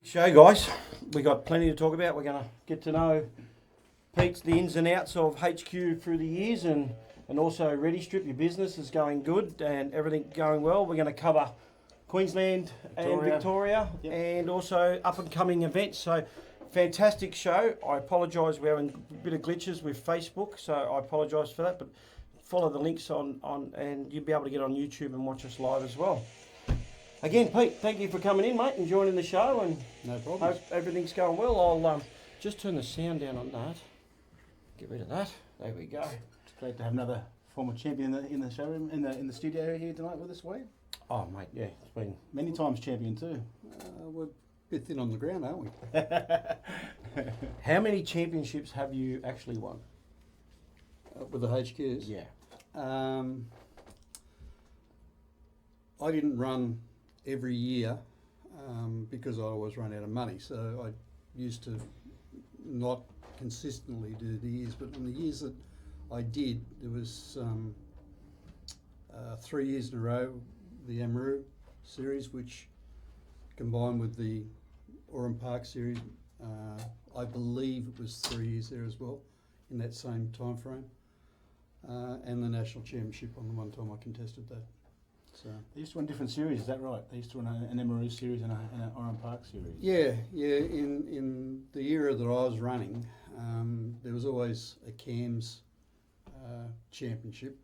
Show, guys. We got plenty to talk about. We're going to get to know Pete's the ins and outs of HQ through the years, and also Ready Strip. Your business is going good and everything going well. We're going to cover Queensland and Victoria, yep, and also up and coming events. So fantastic show. I apologise, we're having a bit of glitches with Facebook, so I apologise for that. But follow the links on and you'll be able to get on YouTube and watch us live as well. Again, Pete, thank you for coming in, mate, and joining the show. And no problem. Hope everything's going well. I'll just turn the sound down on that. Get rid of that. There we go. It's great to have another former champion in the showroom, in the studio here tonight with us, Wade. Oh, mate, yeah, it's been many times champion too. We're a bit thin on the ground, aren't we? How many championships have you actually won? With the HQs? Yeah. I didn't run every year because I always run out of money. So I used to not consistently do the years, but in the years that I did, there was 3 years in a row, the Amaru series, which combined with the Oran Park series, I believe it was 3 years there as well, in that same time frame, and the National Championship on the one time I contested that. So they used to run different series, is that right? They used to run an Amaru series and an Oran Park series. Yeah. In the era that I was running, there was always a CAMS championship,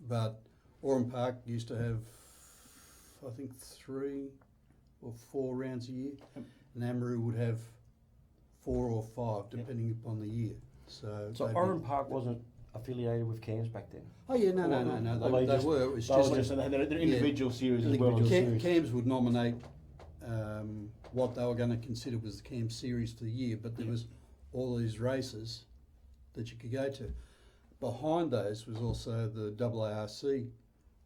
but Oran Park used to have, I think, 3 or 4 rounds a year, and Amaru would have 4 or 5 depending upon the year. So Oran Park wasn't affiliated with CAMS back then? Oh yeah, no. They were. It was just so they're individual series as well. CAMS would nominate what they were going to consider was the CAMS series for the year, but there was all these races that you could go to. Behind those was also the AARC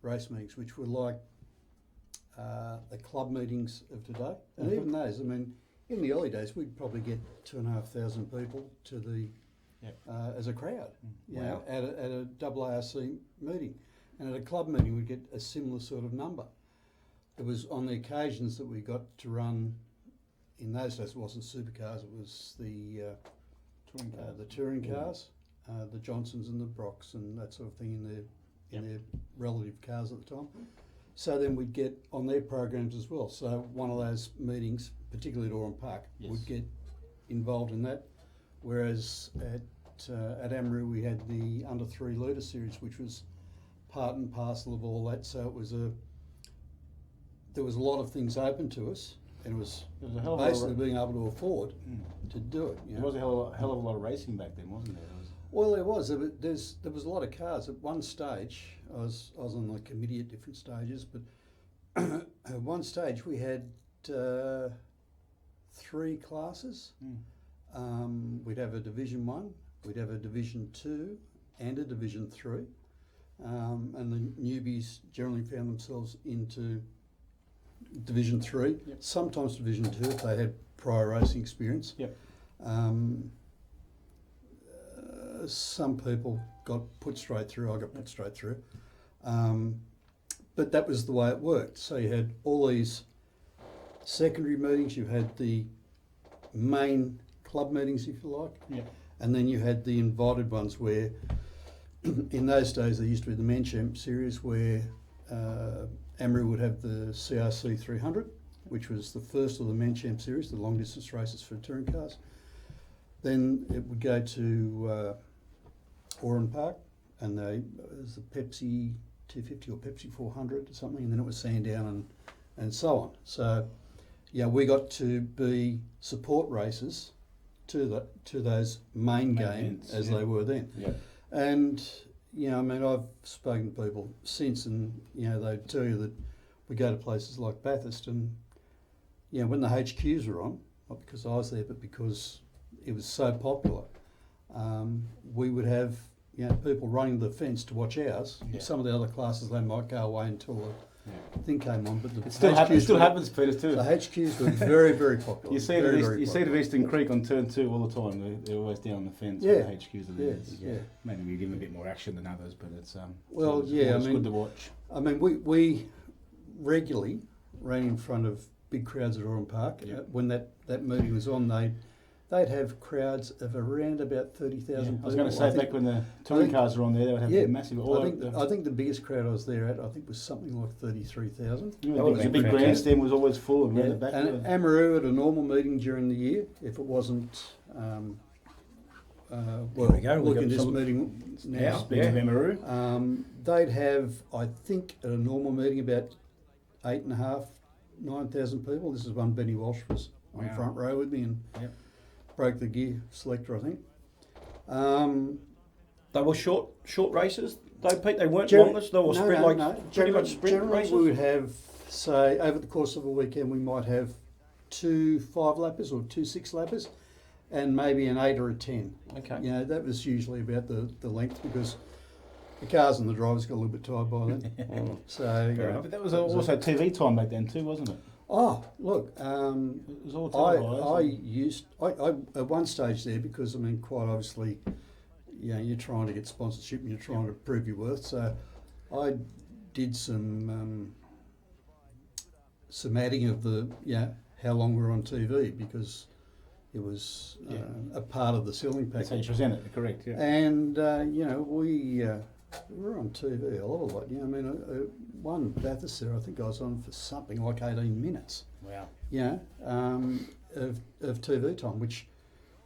race meetings, which were like the club meetings of today. And even those, I mean, in the early days, we'd probably get 2,500 people to the as a crowd, you know, at a AARC meeting. And at a club meeting, we'd get a similar sort of number. It was on the occasions that we got to run, in those days it wasn't supercars, it was the touring cars, the Johnsons and the Brocks and that sort of thing in their relative cars at the time. So then we'd get on their programs as well. So one of those meetings, particularly at Oran Park, would get involved in that. Whereas at Amaru we had the under 3 litre series, which was part and parcel of all that. So it was there was a lot of things open to us, and it was basically being able to afford to do it. You know? There was a hell of a lot of racing back then, wasn't there? Well, there was. There was a lot of cars. At one stage, I was on the committee at different stages, but at one stage we had 3 classes. We'd have a Division 1, we'd have a Division 2 and a Division 3, and the newbies generally found themselves into Division 3, sometimes Division 2 if they had prior racing experience. Some people got put straight through, I got put straight through, but that was the way it worked. So you had all these secondary meetings, you had the main club meetings, if you like, and then you had the invited ones where in those days there used to be the Man Champ series where Amaru would have the CRC 300, which was the first of the Man Champ series, the long distance races for touring cars. Then it would go to Oran Park, and it was the Pepsi 250 or Pepsi 400 or something, and then it was Sandown and so on. So yeah, we got to be support races to those main games as they were then. And you know, I mean, I've spoken to people since, and you know, they tell you that we go to places like Bathurst, and you know, when the HQs were on, not because I was there, but because it was so popular, we would have, you know, people running the fence to watch ours. Some of the other classes, they might go away until the thing came on, but it still happens, Peter, too. The HQs were very, very popular. You see it at Eastern Creek on turn 2 all the time. They're always down on the fence. The HQs are there. Maybe we give them a bit more action than others, but it's it's good to watch. I mean, we regularly ran in front of big crowds at Oran Park. Yep. When that meeting was on, they'd have crowds of around about 30,000 people. I was going to say, back when the touring cars were on there, they would have massive... I think the biggest crowd I was there at, I think, was something like 33,000. The big grandstand was always full of around the back. And Amaroo at a normal meeting during the year, if it wasn't... There we go. Look at this meeting now. Speaking of Amaroo. They'd have, I think, at a normal meeting about 8,500, 9,000 people. This is one Benny Walsh was on the front row with me and broke the gear selector, I think. They were short races, though, Pete. They weren't longest. They were pretty much sprint generally races. we would have, say, over the course of a weekend, we might have 2 5-lappers or 2 6-lappers, and maybe an 8 or a 10. Okay. You know, that was usually about the length, because the cars and the drivers got a little bit tired by then. So, but that was also TV time back then too, wasn't it? Oh, look, It was all televised. I at one stage there, because I mean, quite obviously, you know, you're trying to get sponsorship and you're trying to prove your worth. So, I did some adding of the how long we're on TV, because it was a part of the selling package. That's how you present it, correct? Yeah. And you know, we were on TV a lot. You know, I mean, one Bathurst there, I think I was on for something like 18 minutes. Wow. You know, of TV time, which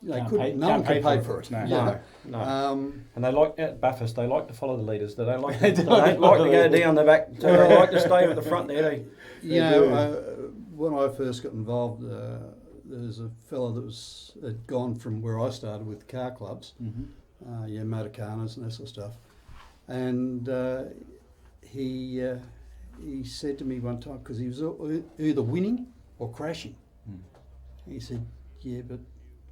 they Can't couldn't. No one could pay for it. No. No. And they like at Bathurst. They like to follow the leaders. They don't like. They don't like to go down the back. So they like to stay at the front there. You know, when I first got involved, there was a fella that had gone from where I started with car clubs, motorcarnas and that sort of stuff, and he said to me one time, because he was either winning or crashing. He said, "Yeah, but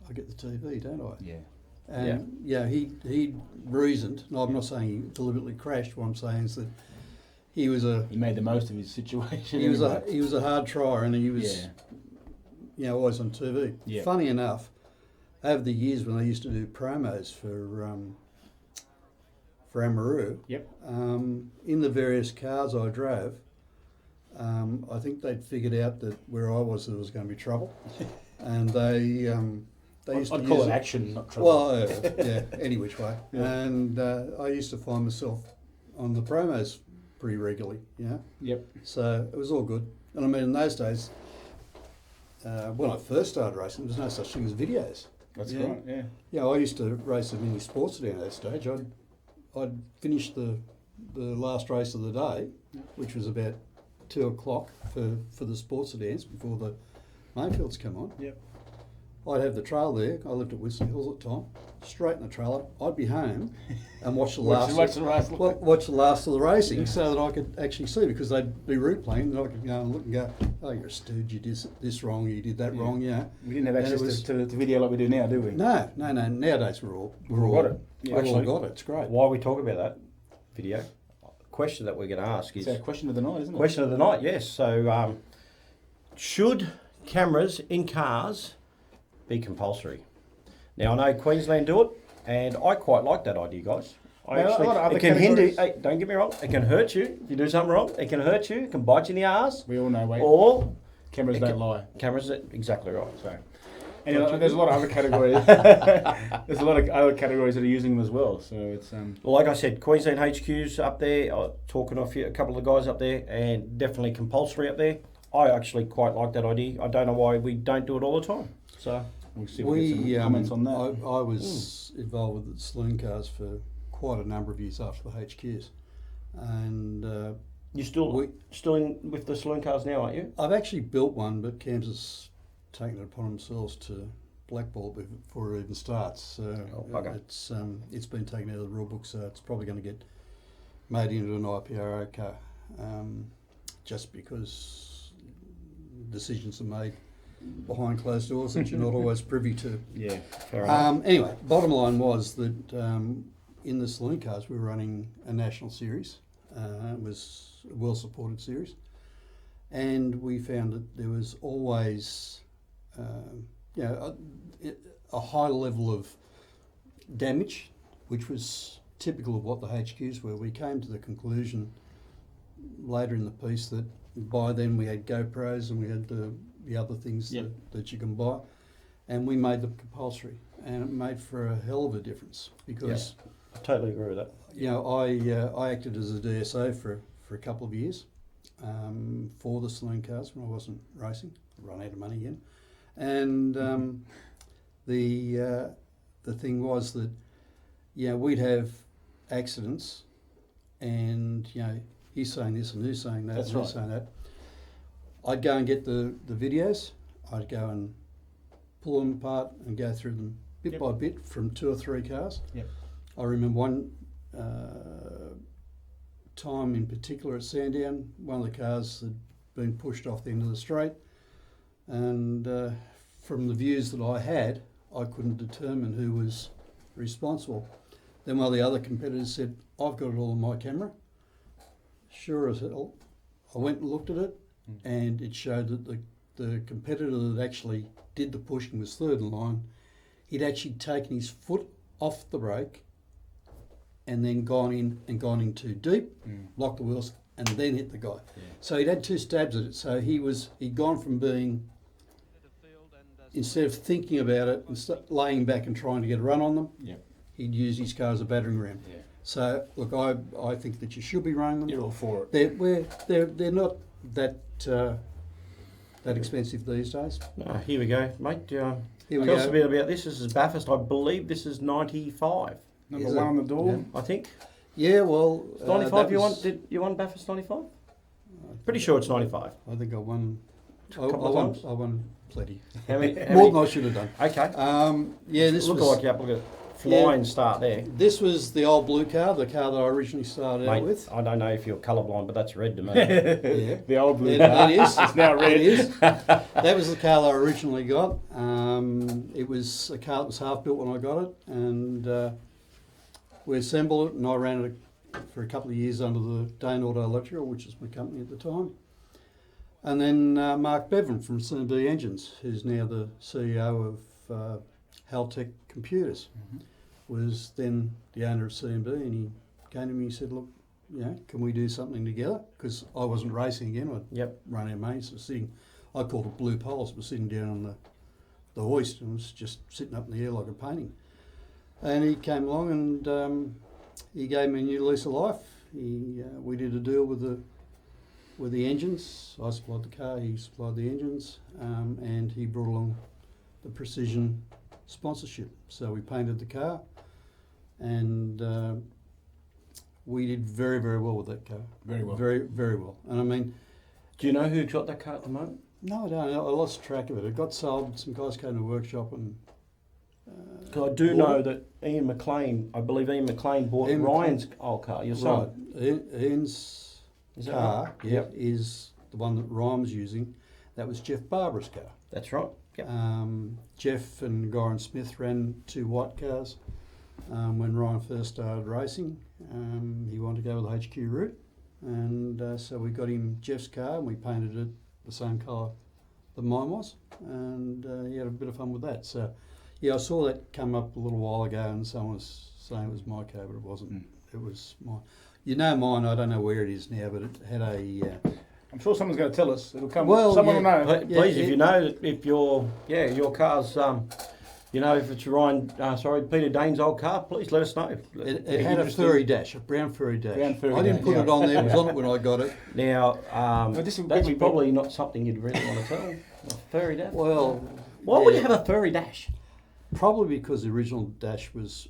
I get the TV, don't I?" Yeah. And he reasoned. No, I'm not saying he deliberately crashed. What I'm saying is that he made the most of his situation. He was a hard trier, and he was always on TV. Yeah. Funny enough, over the years when I used to do promos for Amaroo, in the various cars I drove, I think they'd figured out that where I was, there was going to be trouble, and they used to I'd call it action, not trouble. Well, any which way. Yeah. And I used to find myself on the promos pretty regularly, Yep. So it was all good. And I mean, in those days, when I first started racing, there was no such thing as videos. That's right, yeah. Yeah, I used to race at mini sports at that stage. I'd finish the last race of the day, which was about 2 o'clock for the sports dance before the mainfields come on. Yep. I'd have the trail there. I lived at Whistler Hills at the time. Straight in the trailer. I'd be home and watch the last. watch the last of the racing, so that I could actually see, because they'd be replaying, and I could go and look and go, "Oh, you're a stooge. You did this wrong. You did that wrong." Yeah. We didn't have access to video like we do now, do we? No. Nowadays we're all got it. Yeah, we've all got it. It's great. While we talk about that video, question that we're going to ask is... It's our question of the night, isn't it? Question of the night, yes. So, should cameras in cars be compulsory? Now, I know Queensland do it, and I quite like that idea, guys. It can hinder. Hey, don't get me wrong. It can hurt you if you do something wrong. It can hurt you. It can bite you in the arse. We all know. Or cameras don't lie. Cameras, exactly right. So, anyway, there's a lot of other categories. There's a lot of other categories that are using them as well. So it's Well, like I said, Queensland HQ's up there. Talking off a couple of the guys up there, and definitely compulsory up there. I actually quite like that idea. I don't know why we don't do it all the time. So we'll see if we get some comments on that. I was involved with the saloon cars for quite a number of years after the HQs, and you're still in with the saloon cars now, aren't you? I've actually built one, but Cams has taken it upon themselves to blackball before it even starts. So it's been taken out of the rule book, so it's probably going to get made into an IPRO car, just because decisions are made behind closed doors that you're not always privy to. Yeah, fair enough. Anyway, bottom line was that in the saloon cars we were running a national series. It was a well-supported series, and we found that there was always a high level of damage, which was typical of what the HQs were. We came to the conclusion later in the piece that by then we had GoPros and we had the other things that you can buy, and we made them compulsory, and it made for a hell of a difference because I totally agree with that. you know I acted as a DSO for a couple of years for the saloon cars when I wasn't racing. I run out of money again, and the thing was that we'd have accidents, and he's saying this and he's saying that That's and right. he's saying that. I'd go and get the videos. I'd go and pull them apart and go through them bit by bit from 2 or 3 cars. Yep. I remember one time in particular at Sandown, one of the cars had been pushed off the end of the straight, and from the views that I had, I couldn't determine who was responsible. Then one of the other competitors said, "I've got it all on my camera." Sure as hell, I went and looked at it, and it showed that the competitor that actually did the pushing was third in line. He'd actually taken his foot off the brake and then gone in too deep, locked the wheels, and then hit the guy. Yeah. So he'd had 2 stabs at it. So he'd gone from being, instead of thinking about it and laying back and trying to get a run on them, he'd use his car as a battering ram. Yeah. So look, I think that you should be running them. You're all for it. They're not that expensive these days. No, here we go, mate. Here we Tell us go. a bit about this. This is Bathurst. I believe this is 95. Number Is 1 it? on the door. I think. Yeah, well, 95. You won Bathurst 95? Pretty sure it's 95. I think I won. I couple of times? won plenty. How many? More than I should have done. Okay. This look was like a flying start there. This was the old blue car, the car that I originally started out Mate, with. I don't know if you're colourblind, but that's red to me. Yeah, The old blue it car. is. It's now red. It is. That was the car that I originally got. It was a car that was half built when I got it, and we assembled it, and I ran it for a couple of years under the Dane Auto Electrical, which was my company at the time. And then Mark Bevan from C&B Engines, who's now the CEO of Haltech Computers, was then the owner of C&B, and he came to me and said, "Look, can we do something together?" Because I wasn't racing again. I'd run out of money, so I called it blue poles, was sitting down on the hoist and was just sitting up in the air like a painting. And he came along and he gave me a new lease of life. We did a deal with the engines. I supplied the car, he supplied the engines, and he brought along the Precision sponsorship. So we painted the car, and we did very, very well with that car. Very well. Very, very well. And I mean, Do you know who's got that car at the moment? no, I don't. I lost track of it. It got sold. Some guys came to the workshop and. 'Cause I do know that I believe Ian McLean bought Ian Ryan's old car, your son. Right. Ian's Is that car, right? yep, is the one that Ryan was using. That was Jeff Barbara's car. That's right. Yep. Jeff and Goran Smith ran 2 white cars when Ryan first started racing. He wanted to go with the HQ route, and so we got him Jeff's car and we painted it the same colour that mine was, and he had a bit of fun with that. So, yeah, I saw that come up a little while ago, and someone was saying it was my car, but it wasn't. It was mine. Mine. I don't know where it is now, but it had a. I'm sure someone's going to tell us. It'll come. Well, Someone yeah. will know. Please, if you know that if your car's if it's Peter Dane's old car, please let us know. It had a furry dash, a brown furry dash. Brown furry I didn't dash, put yeah. it on there. It was on it when I got it. Now, this will that's quickly- probably not something you'd really want to tell. A furry dash. Well, Why would yeah. you have a furry dash? Probably because the original dash was,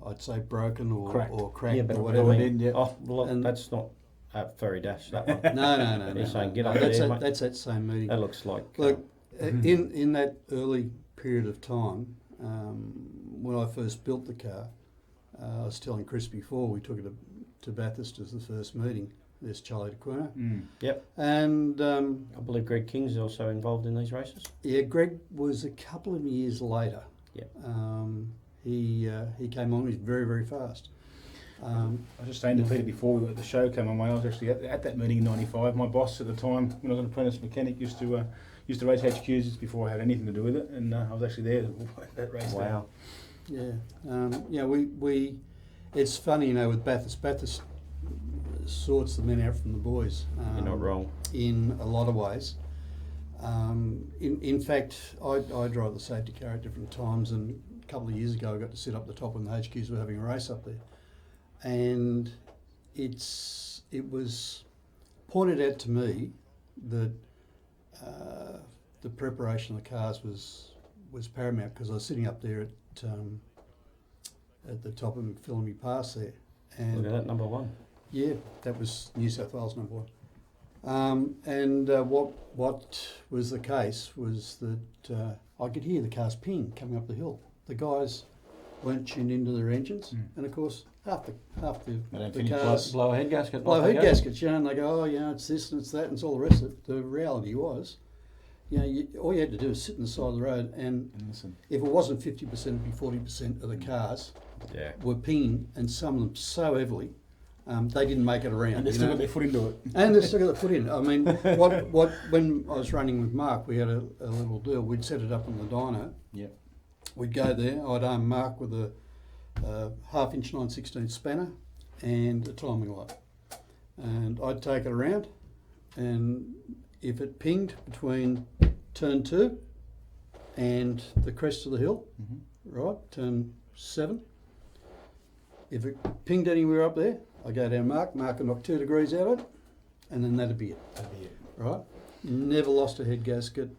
I'd say, broken or Cracked. or whatever. And- that's not a furry dash. That one. No. You're saying get No, up that's there, that, mate. that's that same meeting. That looks like. Look, in that early period of time, when I first built the car, I was telling Chris before, we took it to Bathurst as the first meeting. There's Charlie DeQuerno. Yep. And I believe Greg King's also involved in these races. yeah, Greg was a couple of years later. Yep. He came on. He's very, very fast. I was just saying to Peter before the show came on, I was actually at that meeting in '95. My boss at the time, when I was an apprentice mechanic, used to race HQs before I had anything to do with it, and I was actually there at that race. Wow. Yeah. We. It's funny, with Bathurst. Bathurst sorts the men out from the boys. You're not wrong. In a lot of ways. In fact, I drive the safety car at different times, and a couple of years ago I got to sit up the top when the HQs were having a race up there, and it was pointed out to me that the preparation of the cars was paramount, because I was sitting up there at the top of McPhillamy Pass there. And Look at that, number 1. yeah, that was New South Wales number 1. What was the case was that I could hear the cars ping coming up the hill. The guys weren't tuned into their engines, and of course half the cars Blow a head gasket. blow off they head go. gaskets, and they go, oh, it's this and it's that and it's all the rest of it. The reality was, all you had to do was sit on the side of the road, and Listen. if it wasn't 50%, it'd be 40% of the cars Yeah. were pinging, and some of them so heavily, they didn't make it around. And they still got their foot into it. And they still got the foot in. I mean, when I was running with Mark, we had a little deal. We'd set it up on the dyno. Yep. We'd go there. I'd arm Mark with a half-inch 9/16 spanner and a timing light, and I'd take it around. And if it pinged between turn 2 and the crest of the hill, right, turn 7. If it pinged anywhere up there, I go down Mark would knock 2 degrees out of it, and then that'd be it. Right? Never lost a head gasket,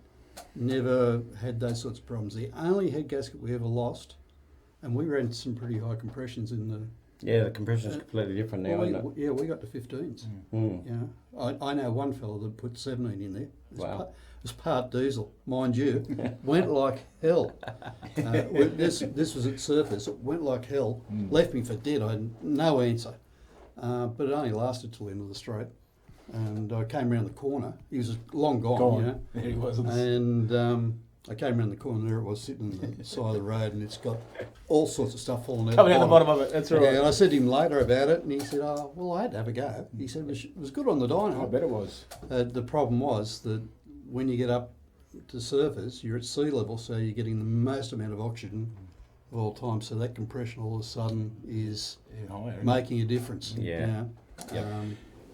never had those sorts of problems. The only head gasket we ever lost, and we ran some pretty high compressions in the... Yeah, the compression's completely different now, isn't it? we got to 15s. Mm. Yeah, I know one fellow that put 17 in there. It was Wow. It was part diesel, mind you. Went like hell. This was at surface. It went like hell. Left me for dead. I had no answer. But it only lasted till the end of the straight. And I came around the corner. He was long gone, you know. There he was. And I came around the corner, and there it was sitting on the side of the road, and it's got all sorts of stuff falling out Coming out the bottom of it, that's right. Yeah, and I said to him later about it, and he said, oh, well, I had to have a go. He said, it was good on the dyno. I bet it was. The problem was that when you get up to surface, you're at sea level, so you're getting the most amount of oxygen of all time. So that compression all of a sudden is making a difference. Yeah. Yep.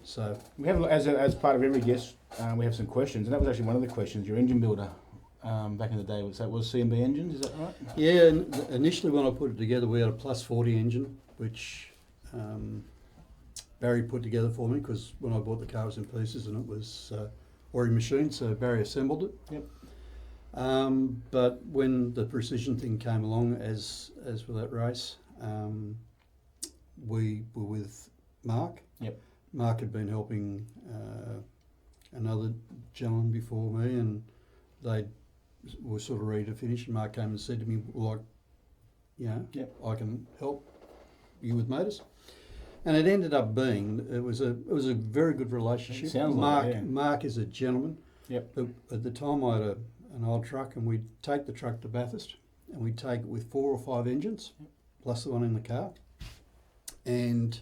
So We have, as part of every guest, we have some questions, and that was actually one of the questions. Your engine builder, back in the day, was CMB engines, is that right? yeah, initially when I put it together, we had a plus 40 engine, which Barry put together for me, because when I bought the car it was in pieces and it was already machined, so Barry assembled it. Yep. But when the precision thing came along, as for that race, we were with Mark. Yep. Mark had been helping another gentleman before me, and they were sort of ready to finish. And Mark came and said to me, "Well, I can help you with motors." And it ended up being it was a very good relationship. It sounds Mark like it, yeah. Mark is a gentleman. Yep. At the time, I had an old truck, and we'd take the truck to Bathurst, and we'd take it with 4 or 5 engines, plus the one in the car. And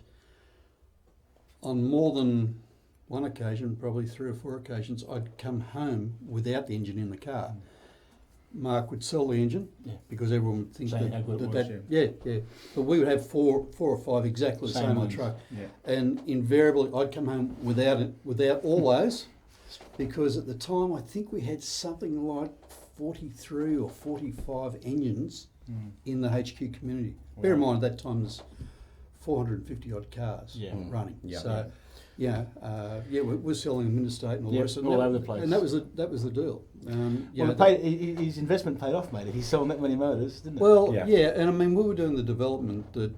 on more than one occasion, probably 3 or 4 occasions, I'd come home without the engine in the car. Mark would sell the engine because everyone would think Saying how good it was, yeah. But we would have four or five exactly the same on the ones. truck, Yeah. and invariably I'd come home without all those, because at the time I think we had something like 43 or 45 engines in the HQ community. Wow. Bear in mind at that time there's 450 odd cars running. Yeah. So we're selling them interstate and all the Yep, rest of all over the place. And that was the deal. His investment paid off, mate. If he's selling that many motors, didn't it? Well, Yeah. and I mean we were doing the development that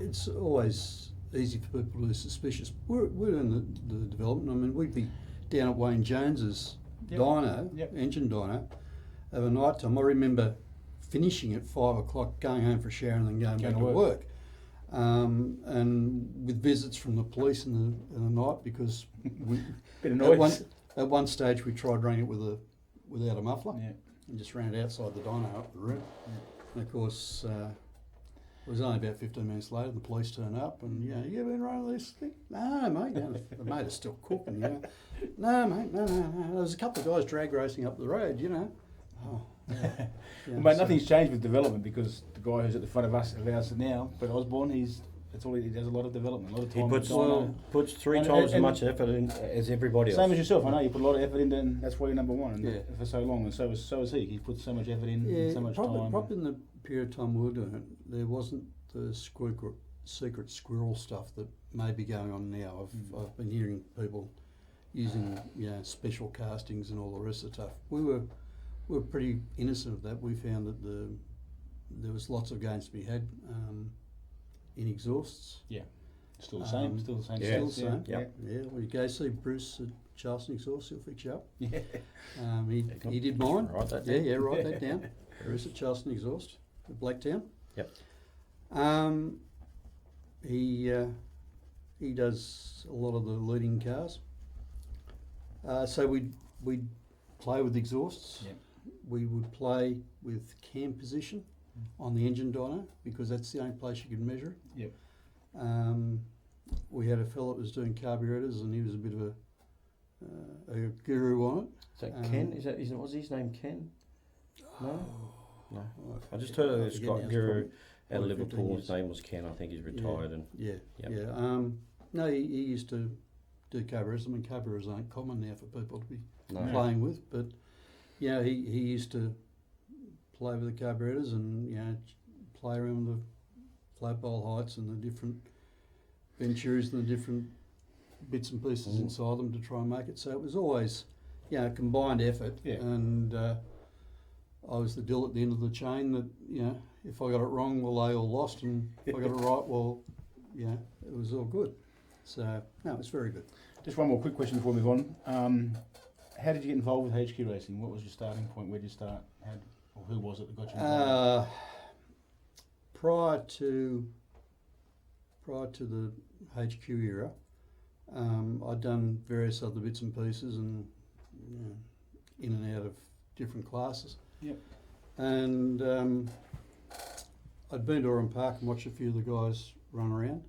it's always easy for people to be suspicious. We're doing the development. I mean we'd be down at Wayne Jones's engine dyno, over night time. I remember finishing at 5 o'clock, going home for a shower, and then going back to work. And with visits from the police in the night, because Bit of noise. at one stage we tried running it without a muffler, Yeah. and just ran it outside the dyno up the room. And of course, it was only about 15 minutes later the police turned up, and you been running this thing? No, mate. The motor's still cooking. No, mate. No. There was a couple of guys drag racing up the road. Oh. Mate, nothing's changed with development, because the guy who's at the front of ours now, Brett Osborne, he's That's all he does. A lot of development, a lot of He time. puts three And- times as and- much effort in as everybody else. Same as yourself. I know you put a lot of effort into, and that's why you're number one Yeah. for so long. And so is he. He puts so much effort in, Yeah, and so much time. probably in the period of time we were doing it, there wasn't the secret squirrel stuff that may be going on now. I've been hearing people using special castings and all the rest of the stuff. We were pretty innocent of that. We found that there was lots of gains to be had in exhausts. Still the same. Still the same. Yeah. Still the same. Yeah. Yeah. Well, you go see Bruce at Charleston Exhaust, he'll fix you up. Yeah. He did mine. Write that Yeah, down. yeah, write that down. Bruce at Charleston Exhaust, at Blacktown. Yep. He does a lot of the leading cars. So we'd play with exhausts. Yep. We would play with cam position on the engine dyno because that's the only place you can measure it. Yep. We had a fellow that was doing carburetors and he was a bit of a guru on it. Is that Ken? Was his name Ken? No. No. I just heard of this forget now, guy, it's guru probably out of 15 Liverpool. years. His name was Ken. I think he's retired. And Yeah, Yep. yeah. No, he used to do carburetors. I mean, carburetors aren't common now for people to be no. playing with, but he used to play with the carburetors and play around with the flat bowl heights and the different venturas and the different bits and pieces inside them to try and make it. So it was always combined effort. Yeah. And I was the dill at the end of the chain that if I got it wrong, well, they all lost, and if I got it right, well, it was all good. So no, it's very good. Just one more quick question before we move on. How did you get involved with HQ racing? What was your starting point? Where did you start? Or who was it that got you involved? Prior to the HQ era, I'd done various other bits and pieces and in and out of different classes. Yep. And I'd been to Oran Park and watched a few of the guys run around.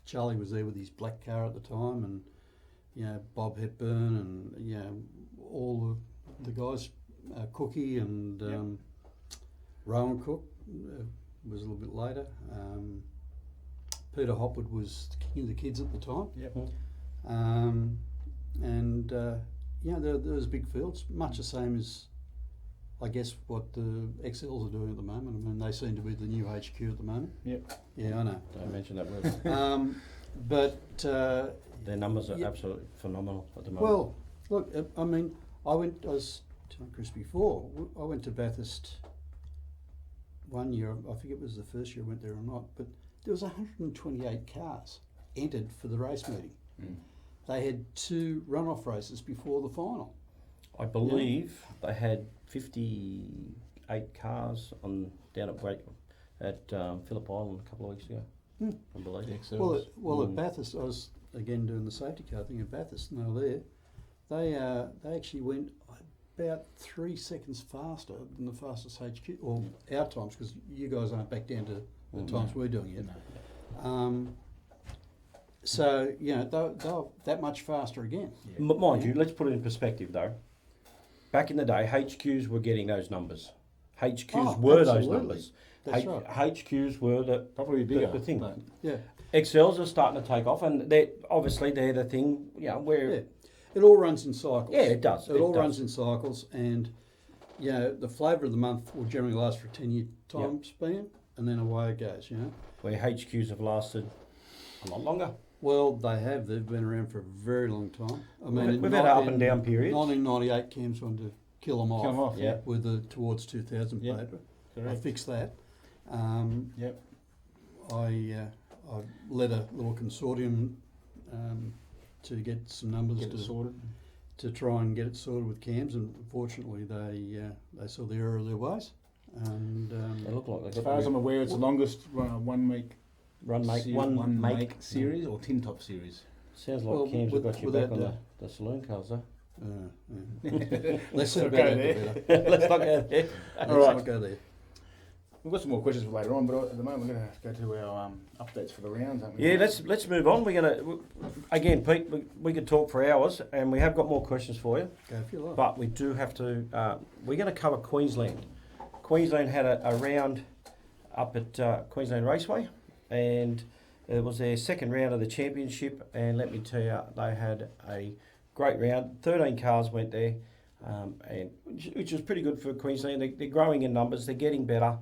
Charlie was there with his black car at the time, and Bob Hepburn and all the guys, Cookie and Rowan Cook was a little bit later. Peter Hopwood was king of the kids at the time. Yep. There was big fields, much the same as I guess what the XLs are doing at the moment. I mean, they seem to be the new HQ at the moment. Yep. Yeah, I know. Don't mention that word. But Their numbers are absolutely phenomenal at the moment. well, look, I mean, I was telling Chris before, I went to Bathurst one year. I forget it was the first year I went there or not, but there was 128 cars entered for the race meeting. They had 2 runoff races before the final. I believe they had 58 cars down at Phillip Island a couple of weeks ago. I believe. Well, at Bathurst, I was again doing the safety car thing at Bathurst, and they were there. They actually went about 3 seconds faster than the fastest HQ, or our times, because you guys aren't back down to the times we're doing it. So they're that much faster again. Mind you, let's put it in perspective though. Back in the day, HQs were getting those numbers. HQs were those absolutely. numbers. That's right. HQs were Probably bigger. the thing. but- Yeah. XLs are starting to take off, and they're the thing. Where Yeah. It all runs in cycles. Yeah, it does. It all runs in cycles, and the flavour of the month will generally last for a 10-year time span, and then away it goes. where HQs have lasted a lot longer. Well, they have. They've been around for a very long time. I mean, We've had up and down periods. 1998, Cam's wanted to kill them off. Kill 'em off, yeah. With the Towards 2000 Yep. paper. I Correct. fixed that. Yep. I led a little consortium to get some numbers Get it sorted. to try and get it sorted with cams, and fortunately they saw the error of their ways. And They look like As they've far got as I'm aware, it's the longest one make one make. series or tin top series. Sounds like Well, Cam's have got you back without on the saloon cars, though. Less said Not about go that, the better. Let's not go there. Let's All right. not go there. We've got some more questions for later on, but at the moment we're going to go to our updates for the rounds, aren't we? Yeah, let's move on. We're gonna again, Pete. We could talk for hours, and we have got more questions for you. Go if you like. But we do have to. We're going to cover Queensland. Queensland had a round up at Queensland Raceway and it was their second round of the championship. And let me tell you, they had a great round. 13 cars went there, and which was pretty good for Queensland. They're growing in numbers. They're getting better.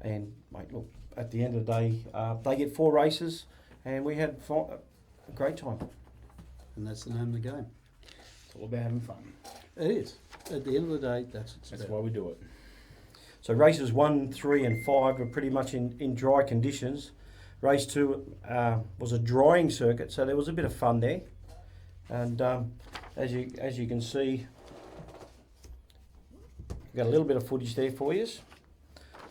And mate, look, at the end of the day, they get 4 races, and we had a great time. And that's the name of the game. It's all about having fun. It is. At the end of the day, that's Why we do it. So races 1, 3 and 5 were pretty much in dry conditions. Race 2 was a drying circuit, so there was a bit of fun there. And as you can see, we've got a little bit of footage there for you.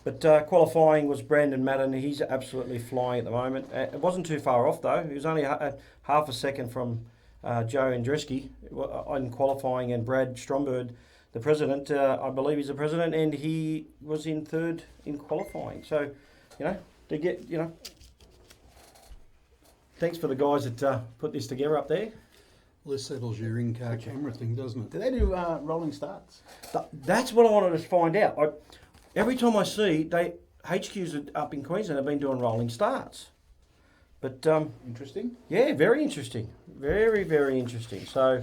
But qualifying was Brandon Madden. He's absolutely flying at the moment. It wasn't too far off though. He was only half a second from Joe Andreski in qualifying, and Brad Stromberg, the president, I believe he's the president, and he was in third in qualifying. So, to get, thanks for the guys that put this together up there. Well, this settles your in-car camera thing, doesn't it? Do they do rolling starts? That's what I wanted to find out. Every time I see HQs up in Queensland have been doing rolling starts, but Interesting. yeah, very interesting, very very interesting. So,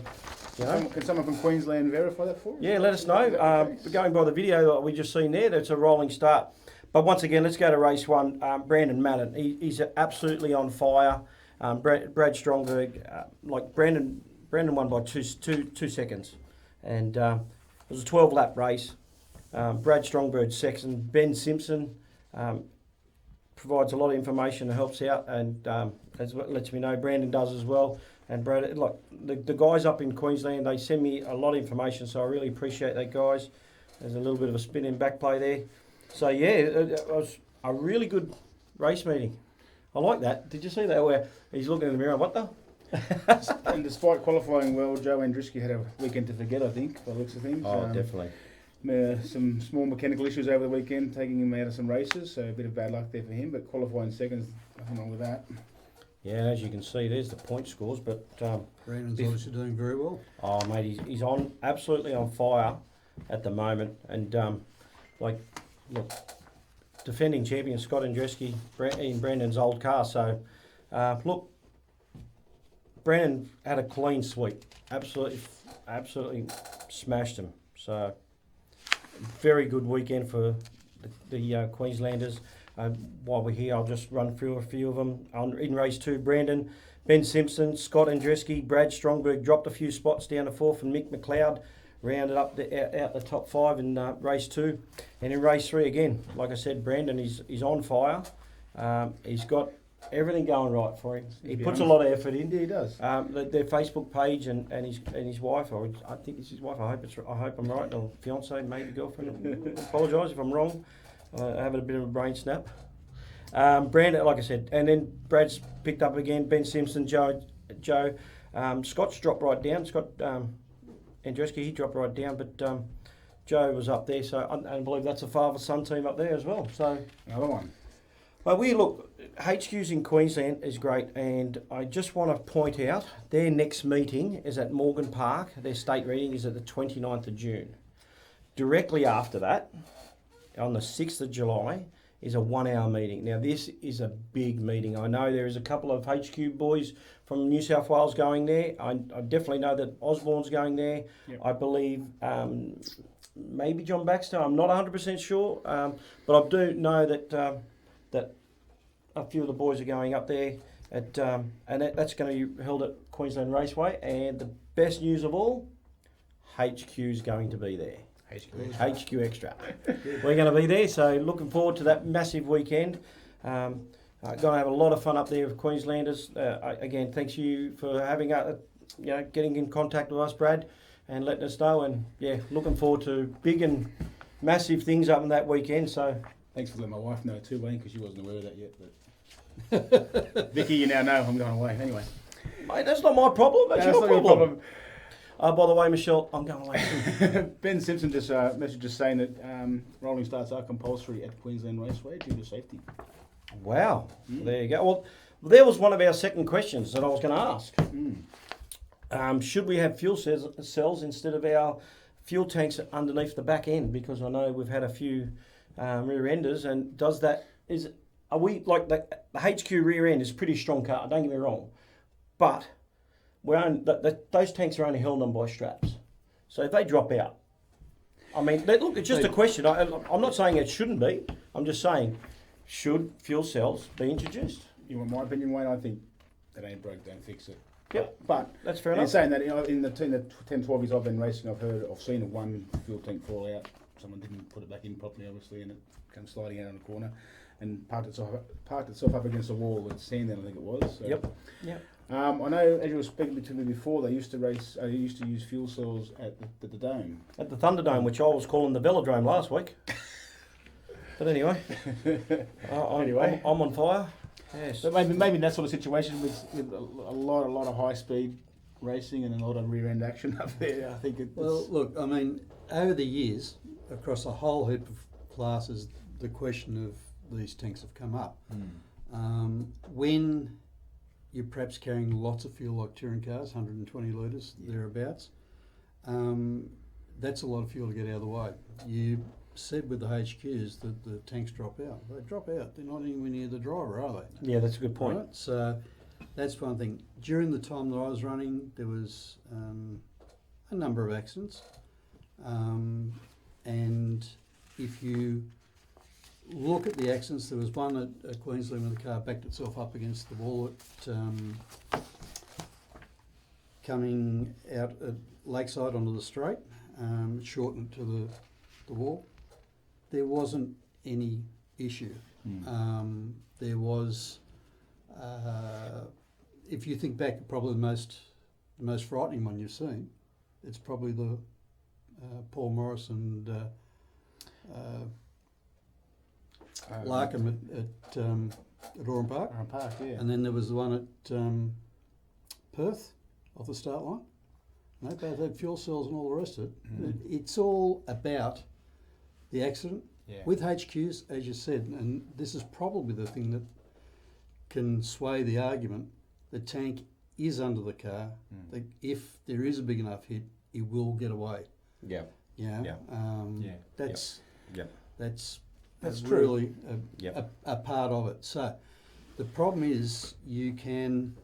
Can someone from Queensland verify that for us? yeah, let us know. Going by the video that we just seen there, that's a rolling start. But once again, let's go to race 1. Brandon Madden, he's absolutely on fire. Brad Stromberg, Brandon won by two seconds, and it was a 12-lap race. Brad Stromberg second. Ben Simpson provides a lot of information and helps out, and as well, lets me know Brandon does as well. And Brad, the guys up in Queensland, they send me a lot of information, so I really appreciate that, guys. There's a little bit of a spin-in back play there. So yeah, it was a really good race meeting. I like that. Did you see that where he's looking in the mirror? What the? And despite qualifying well, Joe Andreski had a weekend to forget, I think, by the looks of things. Oh, definitely. Some small mechanical issues over the weekend, taking him out of some races, so a bit of bad luck there for him, but qualifying second, nothing wrong with that. Yeah, as you can see, there's the point scores, but... Brandon's obviously doing very well. Oh, mate, he's absolutely on fire at the moment, and look, defending champion Scott Andreski in Brandon's old car. So, look, Brandon had a clean sweep, absolutely smashed him. So, very good weekend for the Queenslanders. While we're here, I'll just run through a few of them. In race 2, Brandon, Ben Simpson, Scott Andreski, Brad Stromberg dropped a few spots down to 4th, and Mick McLeod rounded up out the top 5 in race 2. And in race 3 again, like I said, Brandon is on fire. He's got everything going right for him. He puts a lot of effort in. Yeah, he does. Their Facebook page and his wife, or I think it's his wife. I hope I'm right. Or fiance, maybe girlfriend. Apologise if I'm wrong. I have a bit of a brain snap. Brandon, like I said, and then Brad's picked up again. Ben Simpson, Joe. Scott's dropped right down. Scott Andreski, he dropped right down, but Joe was up there. So I believe that's a father-son team up there as well. So Another one. But HQs in Queensland is great, and I just want to point out their next meeting is at Morgan Park. Their state meeting is at the 29th of June. Directly after that, on the 6th of July, is a 1-hour meeting. Now, this is a big meeting. I know there is a couple of HQ boys from New South Wales going there. I definitely know that Osborne's going there. Yep. I believe maybe John Baxter. I'm not 100% sure, but I do know that that a few of the boys are going up there, and that's going to be held at Queensland Raceway. And the best news of all, HQ's going to be there. HQ Xtra. We're going to be there, so looking forward to that massive weekend. Going to have a lot of fun up there with Queenslanders. Again, thanks you for having getting in contact with us, Brad, and letting us know. And yeah, looking forward to big and massive things up in that weekend. So Thanks for letting my wife know too, Wayne, because she wasn't aware of that yet. But Vicky, you now know I'm going away anyway. Mate, that's not my problem. That's your problem. By the way, Michelle, I'm going away too. Ben Simpson just messaged us saying that rolling starts are compulsory at Queensland Raceway due to safety. Wow. There you go. Well, there was one of our second questions that I was going to ask. Should we have fuel cells instead of our fuel tanks underneath the back end? Because I know we've had a few rear enders, and is are we like the HQ rear end is a pretty strong car? Don't get me wrong, but those tanks are only held on by straps. So if they drop out, I mean, look, it's just a question. I'm not saying it shouldn't be. I'm just saying, should fuel cells be introduced? You want my opinion, Wayne? I think that ain't broke, don't fix it. Yep, but that's fair In enough. saying that, in the 10, 12 years I've been racing, I've seen one fuel tank fall out. Someone didn't put it back in properly, obviously, and it came sliding out on the corner and parked itself up against the wall with sand in, I think it was. So. Yep. Yep. I know, as you were speaking to me before, they used to use fuel cells at the Dome. At the Thunderdome, which I was calling the Velodrome last week. But anyway, I'm on fire. Yes. But maybe in that sort of situation with a lot of high speed racing and a lot of rear end action up there, I think it's... Well, look, I mean, over the years, across a whole heap of classes, the question of these tanks have come up. When you're perhaps carrying lots of fuel like touring cars, 120 litres, thereabouts, that's a lot of fuel to get out of the way. You said with the HQs that the tanks drop out. They drop out. They're not anywhere near the driver, are they? Yeah, that's a good point. Right? So that's one thing. During the time that I was running, there was a number of accidents. And if you look at the accidents, there was one at Queensland where the car backed itself up against the wall at coming out at Lakeside onto the straight, shortened to the wall. There wasn't any issue. There was, if you think back, probably the most frightening one you've seen, it's probably the Paul Morris and Larkham at Oran Park. Oran Park, yeah. And then there was the one at Perth off the start line. And they both had fuel cells and all the rest of it. It's all about the accident. With HQs, as you said, and this is probably the thing that can sway the argument, the tank is under the car. That if there is a big enough hit, it will get away. Yeah. That's That's really a part of it. So the problem is you can't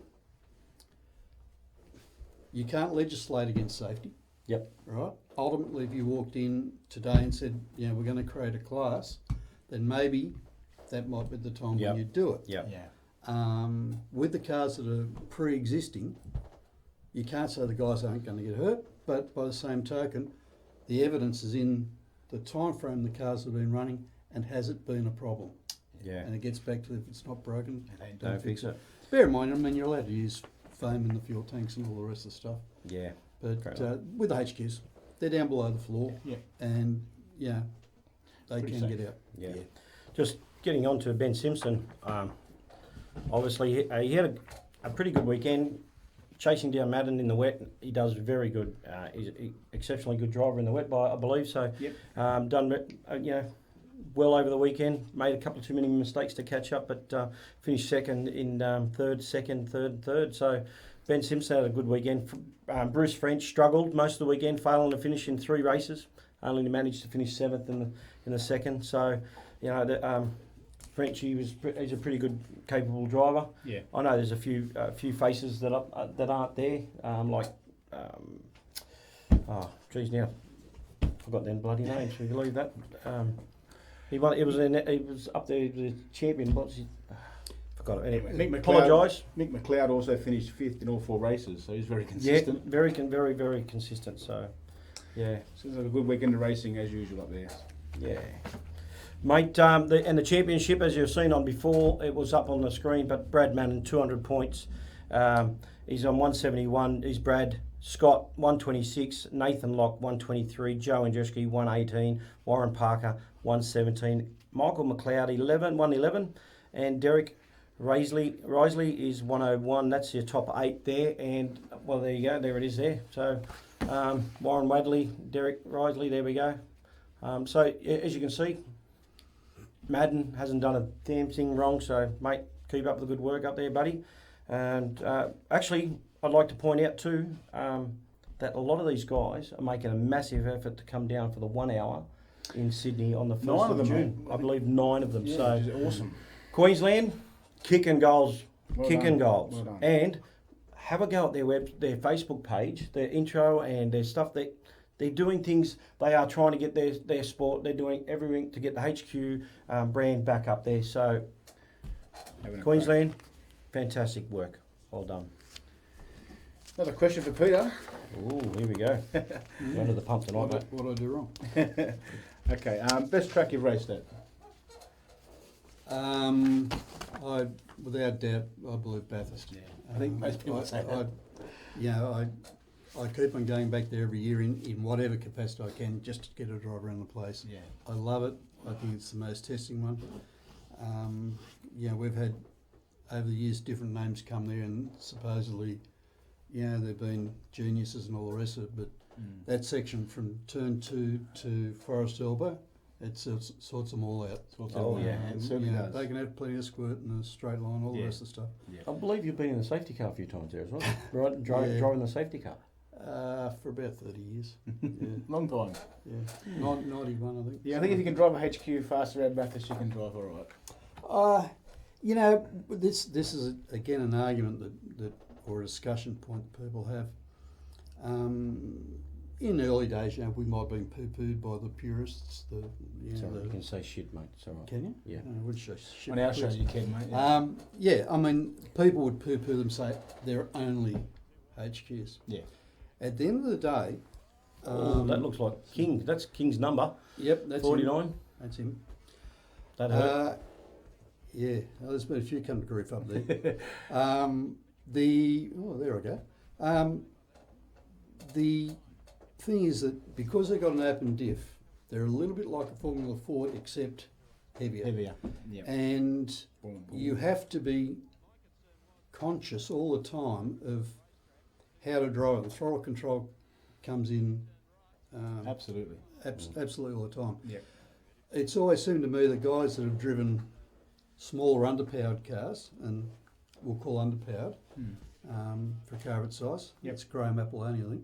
legislate against safety. Yep. Right. Ultimately, if you walked in today and said, we're going to create a class, then maybe that might be the time when you do it. With the cars that are pre-existing, you can't say the guys aren't going to get hurt, but by the same token, the evidence is in the time frame the cars have been running, and has it been a problem? Yeah. And it gets back to, if it's not broken, Don't fix it. Bear in mind, you're allowed to use foam in the fuel tanks and all the rest of the stuff. Yeah. But with the HQs, they're down below the floor, and they Pretty can safe. get out. Yeah. Just getting on to Ben Simpson. Obviously, he had a pretty good weekend. Chasing down Madden in the wet, he does very good. He's an exceptionally good driver in the wet, I believe. So, done well over the weekend. Made a couple of too many mistakes to catch up, but finished second in third. So, Ben Simpson had a good weekend. Bruce French struggled most of the weekend, failing to finish in 3 races, only to manage to finish 7th in the second. So, French, he's a pretty good, capable driver. Yeah. I know there's a few faces that aren't there, now forgot them bloody names. Can you believe that? He was up there the champion. Forgot it. Anyway, apologise. Mick McLeod also finished 5th in all 4 races, so he's very consistent. Yeah, very consistent. So, yeah. So it's a good weekend of racing as usual up there. Yeah. Mate, the championship, as you've seen on before, it was up on the screen, but Brad Mannon, 200 points. He's on 171. He's Brad. Scott, 126. Nathan Locke, 123. Joe Andreski, 118. Warren Parker, 117. Michael McLeod, 111. And Derek Risley is 101. That's your top 8 there. And, well, there you go. There it is there. So, Warren Wadley, Derek Risley, there we go. So, as you can see, Madden hasn't done a damn thing wrong, so mate, keep up the good work up there, buddy. And actually, I'd like to point out too that a lot of these guys are making a massive effort to come down for the 1 hour in Sydney on the 1st of June. I believe 9 of them. Yeah, so which is awesome. Queensland, kicking goals, Well kicking done. goals. Well done. And have a go at their Facebook page, their intro and their stuff. They're doing things. They are trying to get their sport. They're doing everything to get the HQ brand back up there. So Having a Queensland, fantastic work. Well done. crack. Another question for Peter. Ooh, here we go. We're under the pump tonight, mate. What I do wrong? Okay, best track you've raced at? I, without doubt, I believe Bathurst. Yeah, I think most people say that. I keep on going back there every year in whatever capacity I can just to get a drive around the place. Yeah. I love it. I think it's the most testing one. We've had over the years different names come there, and supposedly, they've been geniuses and all the rest of it. But that section from Turn 2 to Forest Elbow, it sorts them all out. Oh, yeah, it certainly does. They can have plenty of squirt and a straight line, all the rest of the stuff. I believe you've been in the safety car a few times there as well. Right, Yeah. driving the safety car. For about 30 years. Yeah. Long time. Yeah. 91, I think. Yeah, I think if you can drive a HQ faster around Bathurst, you can drive all right. This is again an argument that or a discussion point that people have. In early days, we might have been poo-pooed by the purists. Sorry, you can say shit, mate. It's all right. Can you? Yeah. I would say shit. On our show, you can, mate. I mean, people would poo-poo them, say they're only HQs. Yeah. At the end of the day, That looks like King. That's King's number. Yep, that's 49. him. That's him. That hurt. There's been a few come to grief up there. There I go. The thing is that because they've got an open diff, they're a little bit like a Formula Ford except heavier. Heavier. Yeah. And you have to be conscious all the time of how to drive. The throttle control comes in Absolutely. absolutely all the time. Yeah. It's always seemed to me the guys that have driven smaller underpowered cars, and we'll call underpowered for a car of its size. Yep. It's Graham Appoloni, I think.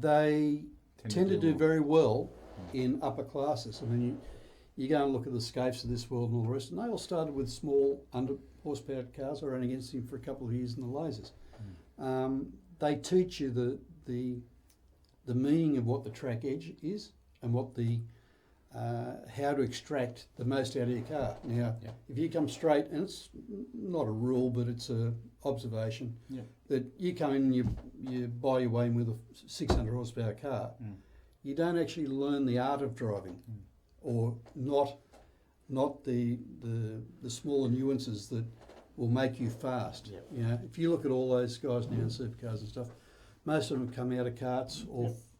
They tend to do very well in upper classes. I mean, you go and look at the Scapes of this world and all the rest, and they all started with small horsepower cars. I ran against him for a couple of years in the lasers. They teach you the meaning of what the track edge is and what the how to extract the most out of your car. Now, if you come straight, and it's not a rule, but it's a observation, that you come in and you buy your way in with a 600 horsepower car, you don't actually learn the art of driving, or not the smaller nuances that will make you fast. If you look at all those guys now in supercars and stuff, most of them come out of karts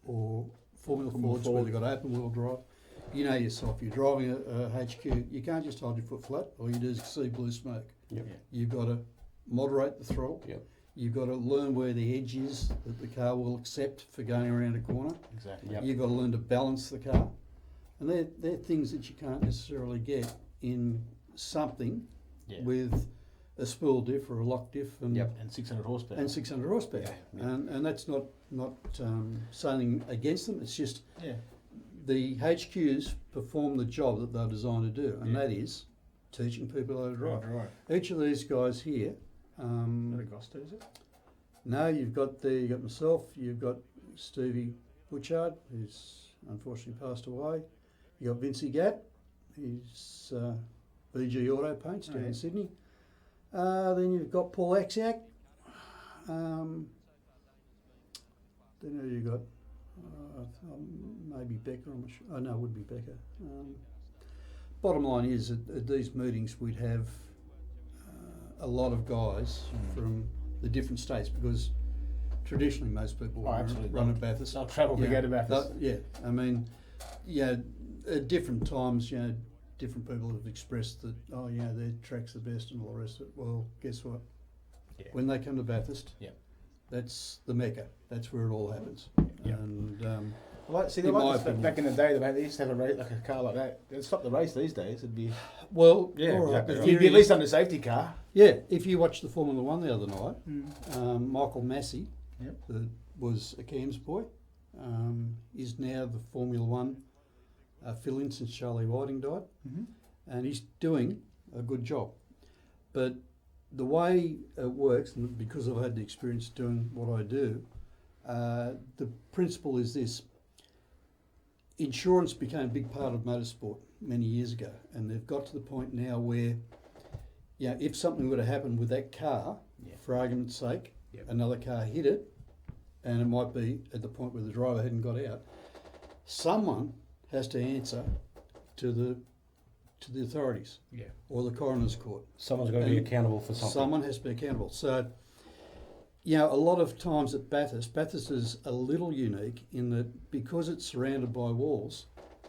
or Formula Fords where they've got open wheel drive. You know yourself, you're driving a HQ, you can't just hold your foot flat. All you do is see blue smoke. You've got to moderate the throttle. You've got to learn where the edge is that the car will accept for going around a corner. Exactly. You've got to learn to balance the car. And they're things that you can't necessarily get in something with a spool diff or a lock diff and 600 horsepower. and 600 horsepower. And that's not something against them. It's just the HQs perform the job that they're designed to do, and that is teaching people how to drive. Right. Each of these guys here. Not Augusta, is it? No, you've got myself. You've got Stevie Butchard, who's unfortunately passed away. You got Vincey Gatt. He's BG Auto Paints down in Sydney. Then you've got Paul Axiak. Then who you got? Maybe Becker. I'm not sure. Oh no, it would be Becker. Bottom line is at these meetings we'd have a lot of guys from the different states, because traditionally most people run at Bathurst. They'll travel to go to Bathurst. I mean, at different times, different people have expressed that, their track's the best and all the rest of it. Well, guess what? When they come to Bathurst, that's the Mecca. That's where it all happens. And back in the day, they used to have a race, like a car like that. They'd stop the race these days. It'd be all right. exactly The right. you'd be at least on the safety car. Yeah, if you watched the Formula One the other night, Michael Massey, that was a Cairns boy, is now the Formula One fill in since Charlie Whiting died, Mm-hmm. and he's doing a good job. But the way it works, and because I've had the experience doing what I do, the principle is this. Insurance became a big part of motorsport many years ago, and they've got to the point now where, if something were to happen with that car, for argument's sake, another car hit it, and it might be at the point where the driver hadn't got out, someone has to answer to the authorities or the coroner's court. Someone's got to be accountable for something. Someone has to be accountable. So, a lot of times at Bathurst is a little unique in that because it's surrounded by walls,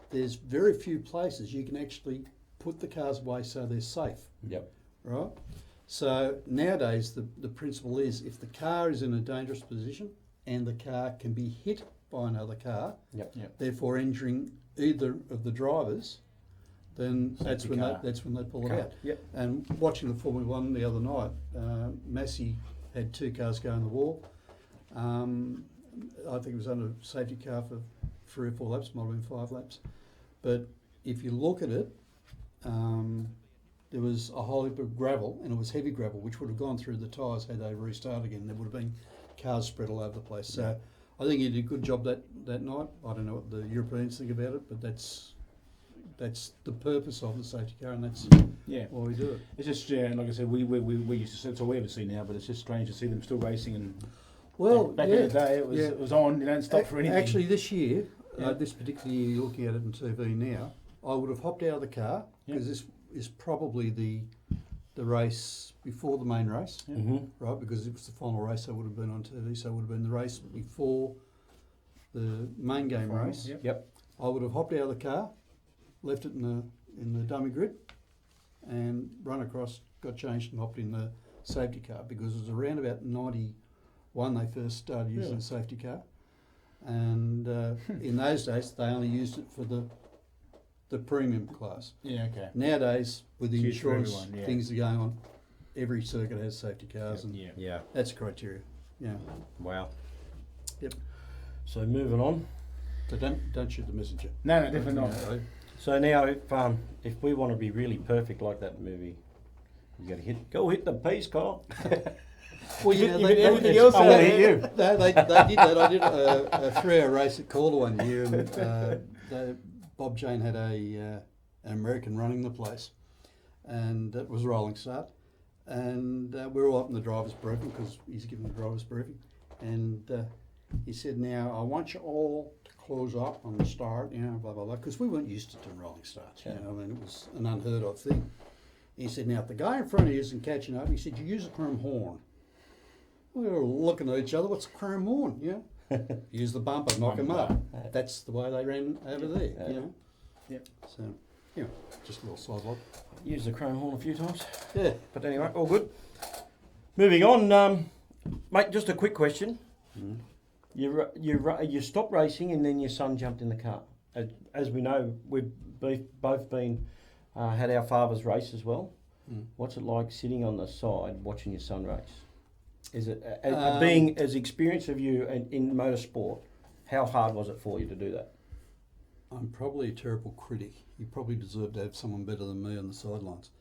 there's very few places you can actually put the cars away so they're safe. Yep. Right? So nowadays the principle is if the car is in a dangerous position and the car can be hit by another car, therefore injuring either of the drivers, then that's when they pull it out. Yep. And watching the Formula One the other night, Massey had 2 cars go in the wall. I think it was under safety car for 3 or 4 laps, might have been 5 laps. But if you look at it, there was a whole heap of gravel, and it was heavy gravel, which would have gone through the tyres had they restarted again. There would have been cars spread all over the place. So I think he did a good job that night. I don't know what the Europeans think about it, but that's the purpose of the safety car, and that's why we do it. It's just like I said, we used to see, it's all we ever see now, but it's just strange to see them still racing. And back in the day, it was on. You don't stop for anything. Actually, this year, this particular year, you're looking at it on TV now, I would have hopped out of the car because this is probably the race before the main race, right? Because it was the final race, so it would have been on TV, so it would have been the race before the main game race. I would have hopped out of the car, left it in the dummy grid, and run across, got changed and hopped in the safety car because it was around about 91 they first started using the safety car, and in those days they only used it for the premium class. Nowadays with the insurance things are going on, every circuit has safety cars, and that's criteria. Wow. Yep. So moving on. So don't shoot the messenger. No, definitely not. So now, if we want to be really perfect like that movie, you got to go hit the pace car. Well, everything else. I want to hit you. They did that. I did a 3-hour race at Calder one year, and Bob Jane had an American running the place, and it was a rolling start, and we were all up in the driver's briefing because he's given the driver's briefing, and he said, "Now I want you all to close up on the start, blah blah blah," because we weren't used to doing rolling starts. I mean, it was an unheard of thing. He said, "Now if the guy in front of you isn't catching up," he said, "you use a chrome horn." We were looking at each other. What's a chrome horn? Use the bumper, knock him up. That's the way they ran over there. So, just a little sidelight. Used the chrome horn a few times. Yeah. But anyway, all good. Moving on, mate. Just a quick question. You stopped racing and then your son jumped in the car. As we know, we've both been had our fathers race as well. What's it like sitting on the side watching your son race? Is it being as experienced of you in motorsport? How hard was it for you to do that? I'm probably a terrible critic. You probably deserve to have someone better than me on the sidelines.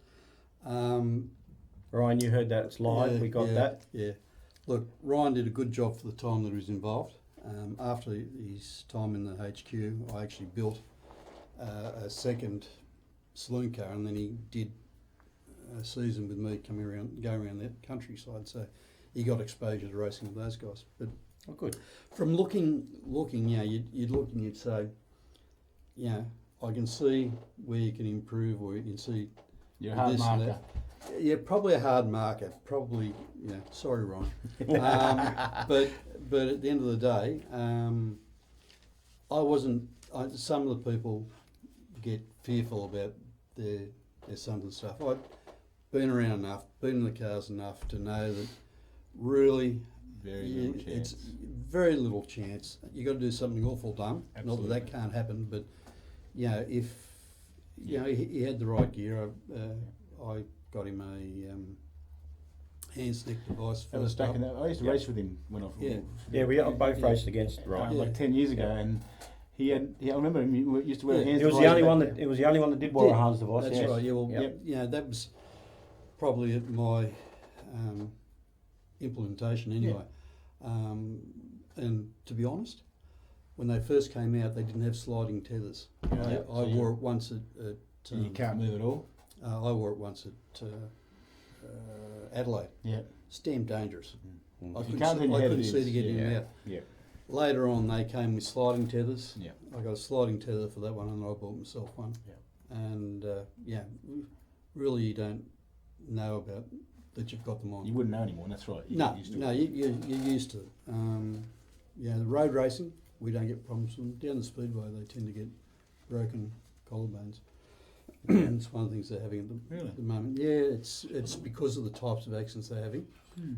Ryan, you heard that. It's live. We got that. Yeah. Look, Ryan did a good job for the time that he was involved. After his time in the HQ, I actually built a second saloon car, and then he did a season with me going around the countryside. So he got exposure to racing with those guys. But good. From looking, you'd look and you'd say, I can see where you can improve, or you can see your hard marker. Yeah, probably a hard marker. Probably, sorry, Ron. But at the end of the day, some of the people get fearful about their sons and stuff. I've been around enough, been in the cars enough to know that really it's very little chance. You got to do something awful dumb. Absolutely. Not that can't happen, but if he had the right gear, I got him a hand stick device. I was back in that. I used to race with him when I we both raced against like 10 years ago, and I remember him. He used to wear a hands He was device the only back one there. that. It was the only one that did wear a Hans device. That's yes. right. Yeah, well, Yep. that was probably at my implementation anyway. And to be honest, when they first came out, they didn't have sliding tethers. Yeah, I wore it once at So you can't move at all. I wore it once at Adelaide. Yeah. It's damn dangerous. Mm. I You couldn't, can't see, turn your I head, couldn't it see is. to get in and out. Yeah. Later on, they came with sliding tethers. Yeah. I got a sliding tether for that one, and I bought myself one. Yeah. And really, you don't know about that you've got them on. You wouldn't know anymore. That's right. You No, get used to no, it. you're used to it. The road racing, we don't get problems from. Down the speedway, they tend to get broken collarbones. And it's one of the things they're having at the moment. Yeah, it's because of the types of accidents they're having.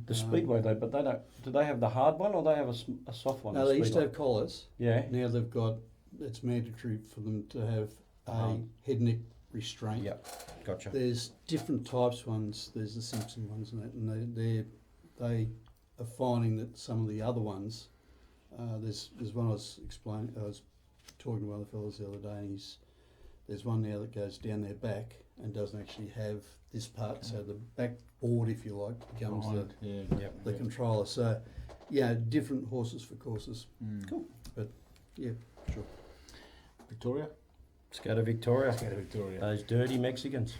The speedway though, but they don't. Do they have the hard one or they have a soft one? No, the they used to Speedway? have collars. Yeah. Now they've got. It's mandatory for them to have a head neck restraint. Yep. Gotcha. There's different types ones. There's the Simpson ones and that, and they are finding that some of the other ones. There's one I was talking to one of the fellows the other day, and there's one now that goes down their back and doesn't actually have this part, so the backboard, if you like, becomes the controller. So, yeah, different horses for courses. Cool. But yeah, sure. Victoria? Let's go to Victoria. Let's go to Victoria. Those dirty Mexicans.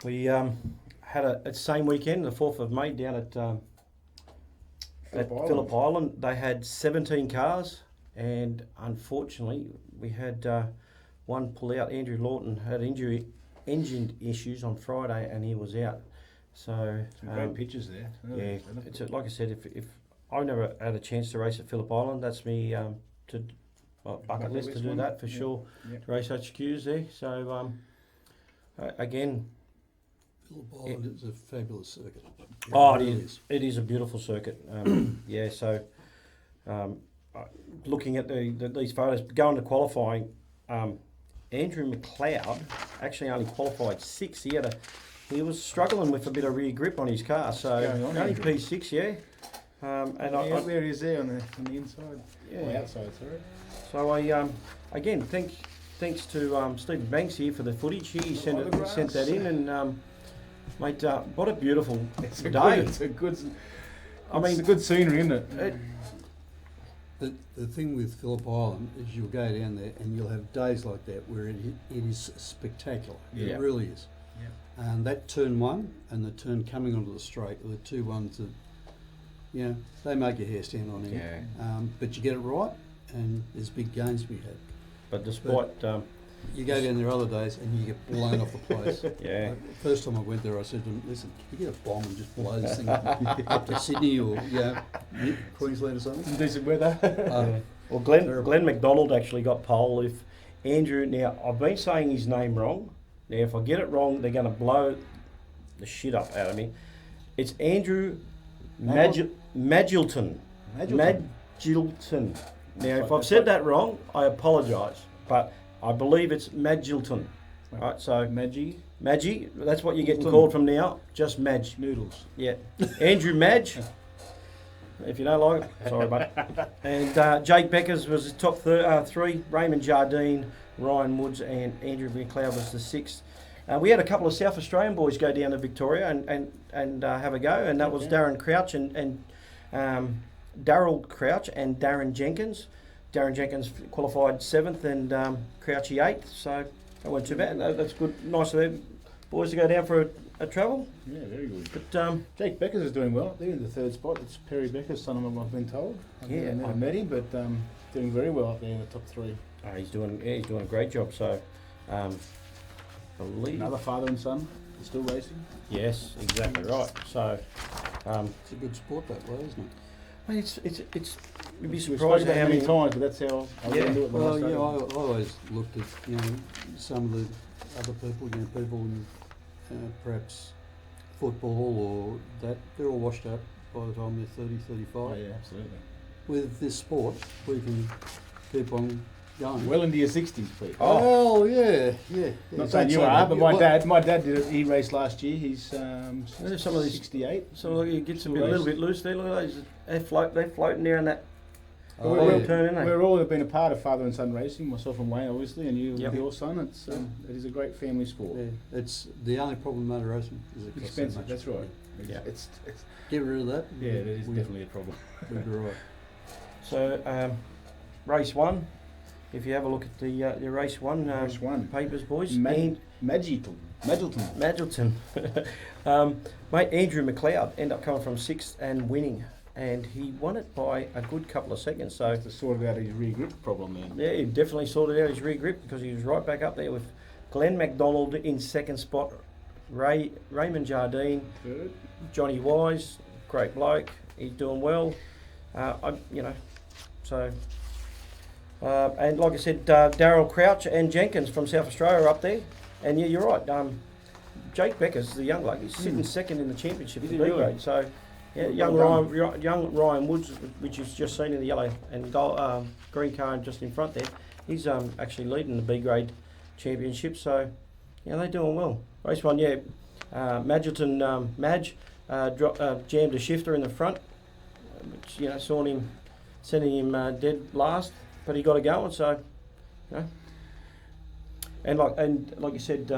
We had a same weekend, the 4th of May, down at Phillip Island. They had 17 cars, and unfortunately, we had one pull out. Andrew Lawton had engine issues on Friday, and he was out. So Some great pictures there. yeah, it's like I said, if I never had a chance to race at Phillip Island, that's me bucket list to do that for sure. Yeah. To race HQs there. So again, Phillip Island is a fabulous circuit. it is. It is a beautiful circuit. Yeah. So looking at these photos, going to qualifying, Andrew McLeod actually only qualified 6th. He was struggling with a bit of rear grip on his car, so only Andrew? P6, yeah. Where he is there on the inside, or outside, sorry. So I again thanks to Stephen Banks here for the footage. He sent that in, and mate, what a beautiful day. It's a good scenery, isn't it? The thing with Phillip Island is you'll go down there and you'll have days like that where it is spectacular. Yeah. It really is. Yeah. And that turn one and the turn coming onto the straight are the two ones that, they make your hair stand on end. Yeah. But you get it right and there's big gains to be had. But despite You go down there other days and you get blown off the place. yeah. Like, the first time I went there, I said to him, listen, can you get a bomb and just blow this thing up to Sydney or Queensland or something? Decent weather. Well, Glenn McDonald actually got pole. If Andrew, now I've been saying his name wrong. Now if I get it wrong, they're going to blow the shit up out of me. It's Andrew Magilton. Magilton. Now if I've said that wrong, I apologise. But I believe it's Magilton. Right, so Maggie, that's what you're getting called from now. Just Madge. Noodles. Yeah. Andrew Madge. If you don't like it, sorry, mate. And Jake Beckers was the top 3. Raymond Jardine, Ryan Woods, and Andrew McLeod was the 6th. We had a couple of South Australian boys go down to Victoria and have a go, and that was Darren Crouch and Darryl Crouch and Darren Jenkins. Darren Jenkins qualified 7th and Crouchy 8th, so that wasn't too bad. That's good, nice of them boys to go down for a travel. Yeah, very good. But Jake Beckers is doing well. They're in the 3rd spot. It's Perry Becker's son of mine, I've been told. I've never met him, but doing very well up there in the top 3. he's doing a great job. So, believe Another father and son are still racing. yes, exactly right. So, It's a good sport that way, isn't it? it's you'd be We've surprised spoken at how many times, but that's how I was going to do it. when I Well, started. I always looked at some of the other people, people in perhaps football or that, they're all washed up by the time they're 30, 35. Oh, yeah, absolutely. With this sport, we can keep on going. Well into your 60s, Pete. Oh, yeah. Not saying you are, but my dad did it. He raced last year. He's some of these 68. So it gets a little bit loose there. Look at those. They're floating there in that Oh, We're- yeah. turn, isn't they? We're all have been a part of father and son racing, myself and Wayne, obviously, and you Yep. with your son. It is a great family sport. Yeah, it's the only problem with motor racing is it costs so Expensive, much. that's right. Yeah. It's Get rid of that. yeah, it is we- definitely a problem. We'd be right. So, race 1. If you have a look at the race 1 Race 1. papers, boys. Magilton. Magilton. Mate, Andrew McLeod ended up coming from 6th and winning, and he won it by a good couple of seconds. So To sort out his rear grip problem then. yeah, he definitely sorted out his rear grip because he was right back up there with Glenn MacDonald in 2nd spot, Raymond Jardine, Third. Johnny Wise, great bloke. He's doing well. And like I said, Darryl Crouch and Jenkins from South Australia are up there. And yeah, you're right. Jake Becker's the young bloke. He's sitting 2nd in the championship Is for he B really? grade. So yeah, Well young Ryan Woods, which you've just seen in the yellow and gold, green car just in front there. He's actually leading the B grade championship. So yeah, they're doing well. Race 1, yeah. Magilton Madge jammed a shifter in the front, which sending him dead last, but he got it going. So, and like you said,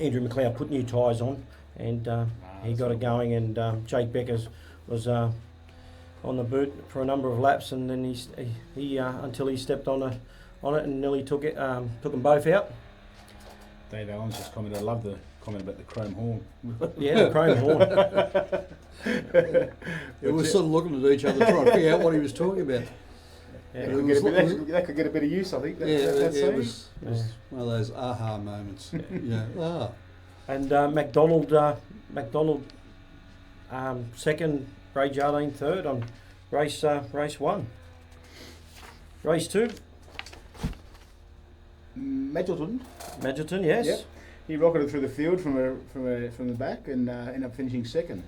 Andrew McLeod put new tyres on, and he got it going. And Jake Beckers was on the boot for a number of laps, and then he until he stepped on it and nearly took them both out. Dave Allen's just commented, I love the comment about the chrome horn. Yeah, the chrome horn. We were sort of looking at each other trying to figure out what he was talking about. Yeah. It was- That could get a bit of use, I think. That it saying. was one of those aha moments. And MacDonald, 2nd, Ray Jardine 3rd on race 1. Race 2, Magilton. yes. Yep. He rocketed through the field from the back and ended up finishing 2nd.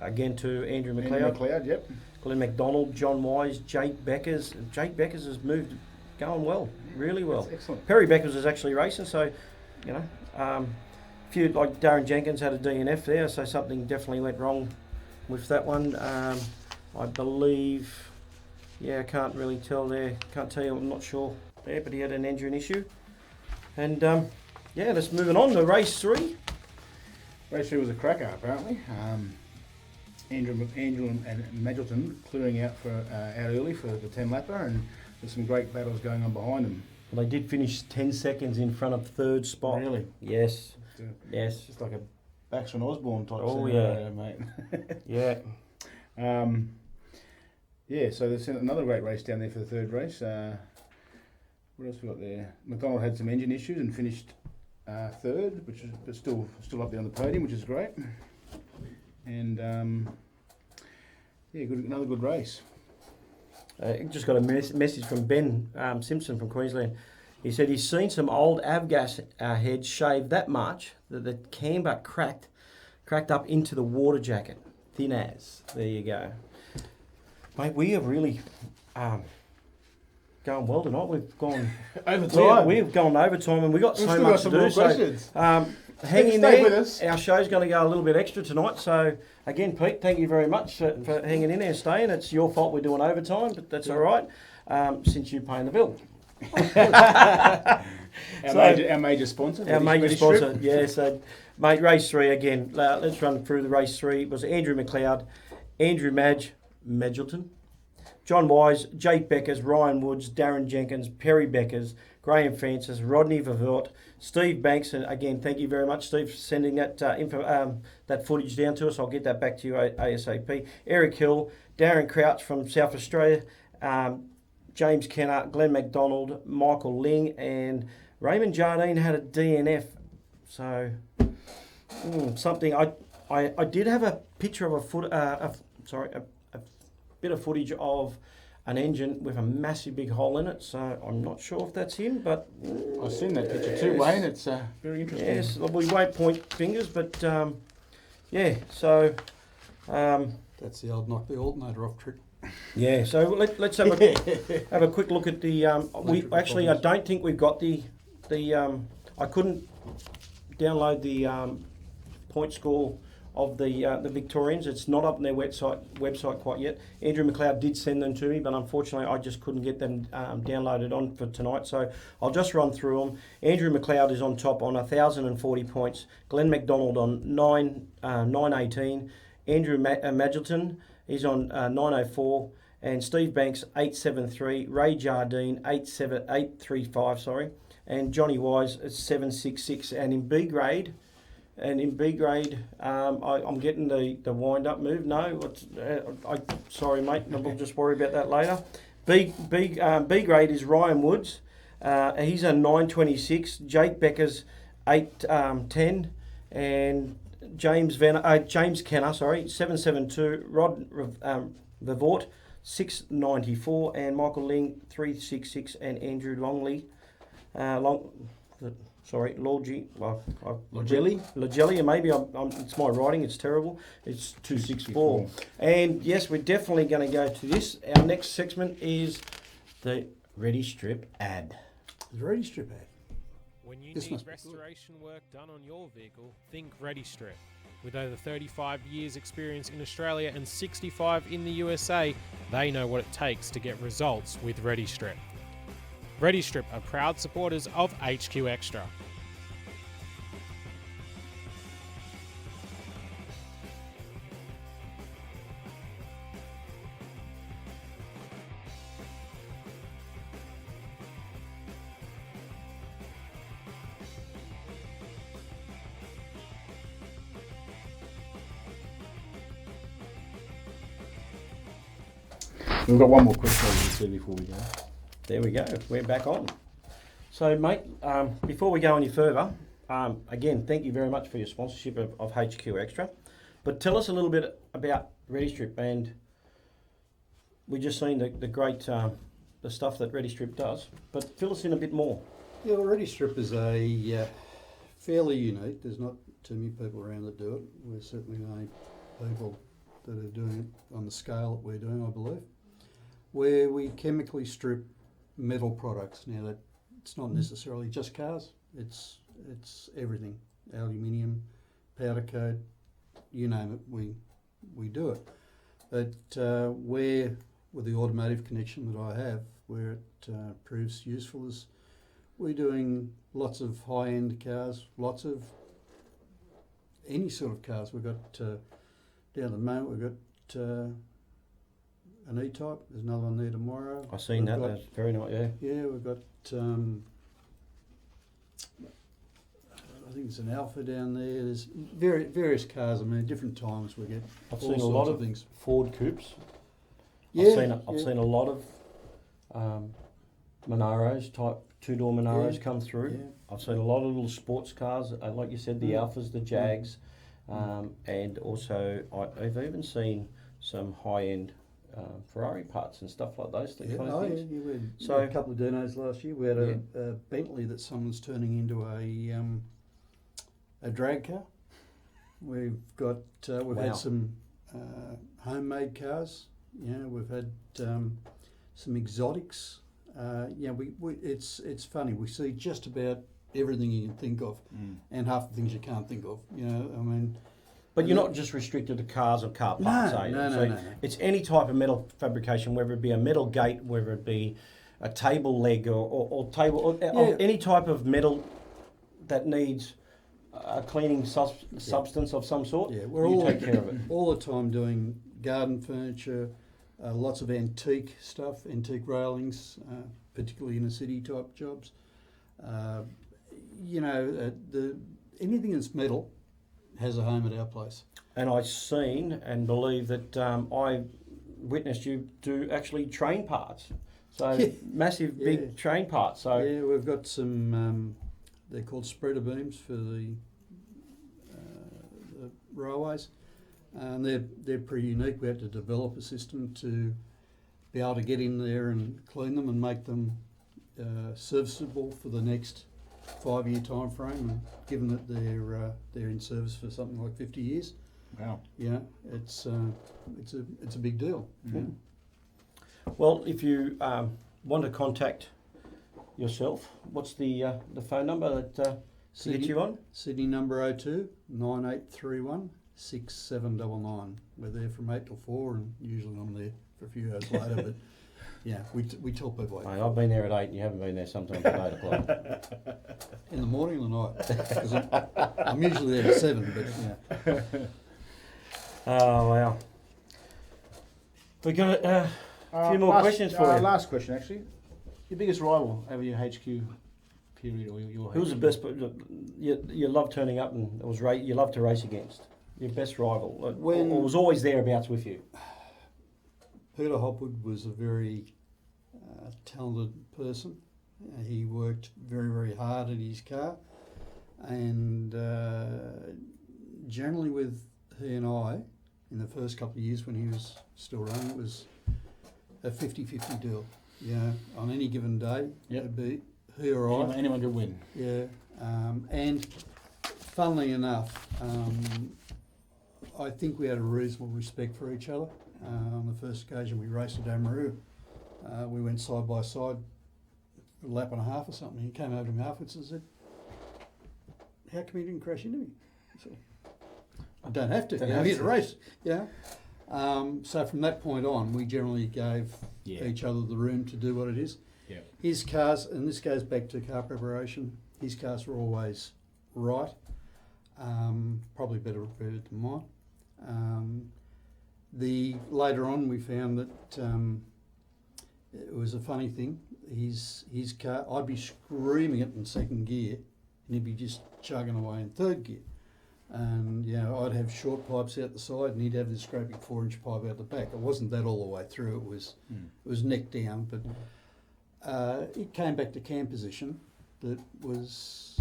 Again to Andrew Andrew McLeod, McLeod, yep. Glenn MacDonald, John Wise, Jake Beckers. Jake Beckers has moved, going well, really well. That's excellent. Perry Beckers is actually racing, so few like Darren Jenkins had a DNF there, so something definitely went wrong with that one. I believe, I can't really tell there. Can't tell you, I'm not sure there, but he had an engine issue. And let's move on to race 3. Race 3 was a cracker, apparently. Andrew and Magilton clearing out early for the 10 lapper, and there's some great battles going on behind them. Well, they did finish 10 seconds in front of 3rd spot. Really? Yes. It's just like a Baxter and Osborne type Oh, scenario, mate. Yeah. So there's another great race down there for the 3rd race. What else we got there? McDonald had some engine issues and finished 3rd, but still up there on the podium, which is great. And another good race. Just got a message from Ben Simpson from Queensland. He said he's seen some old Avgas heads shaved that much that the camber cracked up into the water jacket. Thin as. There you go. Mate, we are really going well tonight. We've gone Overtime. We've gone overtime, and we've got so much to do. Questions. Hang in Stay there. with us. Our show's going to go a little bit extra tonight. So again, Pete, thank you very much for hanging in there and staying. It's your fault we're doing overtime, but that's all right, since you're paying the bill. Our major sponsor. Our major sponsor, yeah. So, mate, race 3 again. Let's run through the race 3. It was Andrew McLeod, Andrew Magilton, John Wise, Jake Beckers, Ryan Woods, Darren Jenkins, Perry Beckers, Graham Francis, Rodney Vervort, Steve Banks, and again, thank you very much, Steve, for sending that that footage down to us. I'll get that back to you ASAP. Eric Hill, Darren Crouch from South Australia, James Kenner, Glenn MacDonald, Michael Ling, and Raymond Jardine had a DNF. So, something I did have a picture of a bit of footage of an engine with a massive big hole in it. So I'm not sure if that's him, but I've seen that picture too, Wayne. It's very interesting. yes, we won't point fingers, but yeah. So That's the old knock the alternator off trick. yeah. So let's have a quick look at the. I don't think we've got the. I couldn't download the point score of the Victorians. It's not up on their website quite yet. Andrew McLeod did send them to me, but unfortunately I just couldn't get them downloaded on for tonight. So I'll just run through them. Andrew McLeod is on top on 1,040 points. Glenn McDonald on 918. Andrew Magilton is on 904. And Steve Banks 873. Ray Jardine 835. Sorry. And Johnny Wise at 766. And in B grade, I'm getting the wind up move. No, sorry mate, we'll just worry about that later. B grade is Ryan Woods. He's a 926. Jake Becker's 810, and James Kenner, 772. Rod Vivort 694, and Michael Ling 366, and Andrew Longley. Logelli, maybe it's my writing, it's terrible. It's 264. And yes, we're definitely going to go to this. Our next segment is the Ready Strip ad. The Ready Strip ad. When you need restoration work done on your vehicle, think Ready Strip. With over 35 years experience in Australia and 65 in the USA, they know what it takes to get results with Ready Strip. Ready Strip are proud supporters of HQ Xtra. We've got one more question I need to before we go. There we go. We're back on. So, mate, before we go any further, again, thank you very much for your sponsorship of HQ Xtra. But tell us a little bit about Ready Strip, and we just seen the great the stuff that Ready Strip does. But fill us in a bit more. Yeah, well, Ready Strip is a fairly unique. There's not too many people around that do it. We're certainly the only people that are doing it on the scale that we're doing, I believe, where we chemically strip metal products. Now, that it's not necessarily just cars, it's everything. Aluminium, powder coat, you name it, we do it. But where, with the automotive connection that I have, where it proves useful is we're doing lots of high-end cars, lots of any sort of cars. We've got, down at the moment, we've got an E-Type, there's another one there tomorrow. I've seen that, that's very nice, yeah. Yeah, we've got, I think it's an Alpha down there. There's various cars, I mean, at different times we get I've all seen a sorts lot of of things. Ford coupes. Yeah, I've seen a lot of Monaros, type two-door Monaros come through. Yeah. I've seen a lot of little sports cars, like you said, the Alphas, the Jags, and also I've even seen some high-end Ferrari parts and stuff like those things. Yeah, kind of things. yeah, we had So a couple of dinos last year. We had a Bentley that someone's turning into a drag car. We've got we've Wow. had some homemade cars. Yeah, we've had some exotics. It's funny. We see just about everything you can think of, and half the things you can't think of. You know, I mean. But you're not just restricted to cars or car parts, are you? No. It's any type of metal fabrication, whether it be a metal gate, whether it be a table leg or table, or any type of metal that needs a cleaning substance of some sort. Yeah, we're take care of it. all the time doing garden furniture, lots of antique stuff, antique railings, particularly in the city type jobs. Anything that's metal has a home at our place. And I've seen and believe that I witnessed you do actually train parts. So massive, big train parts. So yeah, we've got some. They're called spreader beams for the railways, and they're pretty unique. We had to develop a system to be able to get in there and clean them and make them serviceable for the next 5-year time frame, and given that they're in service for something like 50 years. Wow. Yeah, it's a big deal. yeah. Well, if you want to contact yourself, what's the phone number that to get you on? Sydney number 02 9831 6799. We're there from 8 till 4, and usually I'm there for a few hours later. But yeah, we tell people Mate, I've been there at 8 and you haven't been there sometimes at 8 o'clock. in the morning or the night. 'Cause I'm usually there at 7, but yeah. Oh, wow. We got a few more questions for you. Last question, actually. Your biggest rival over your HQ period, or your Who's the best? You love turning up and it was you love to race against. Your best rival, or was always thereabouts with you. Peter Hopwood was a very talented person. He worked very, very hard at his car, and generally with he and I, in the first couple of years when he was still running, it was a 50-50 deal. You know, on any given day, it'd be he or I. Anyone could win. Yeah, and funnily enough, I think we had a reasonable respect for each other. On the first occasion we raced at Amaru, we went side by side a lap and a half or something. He came over to me afterwards and said, "How come you didn't crash into me?" I said, "I don't have to. I'm here to race." Yeah. So from that point on, we generally gave each other the room to do what it is. Yeah. His cars, and this goes back to car preparation, his cars were always right, probably better prepared than mine. Later on, we found that it was a funny thing. His car, I'd be screaming it in second gear, and he'd be just chugging away in third gear. And I'd have short pipes out the side, and he'd have this great big 4-inch pipe out the back. It wasn't that all the way through. It was neck down, but it came back to cam position. That was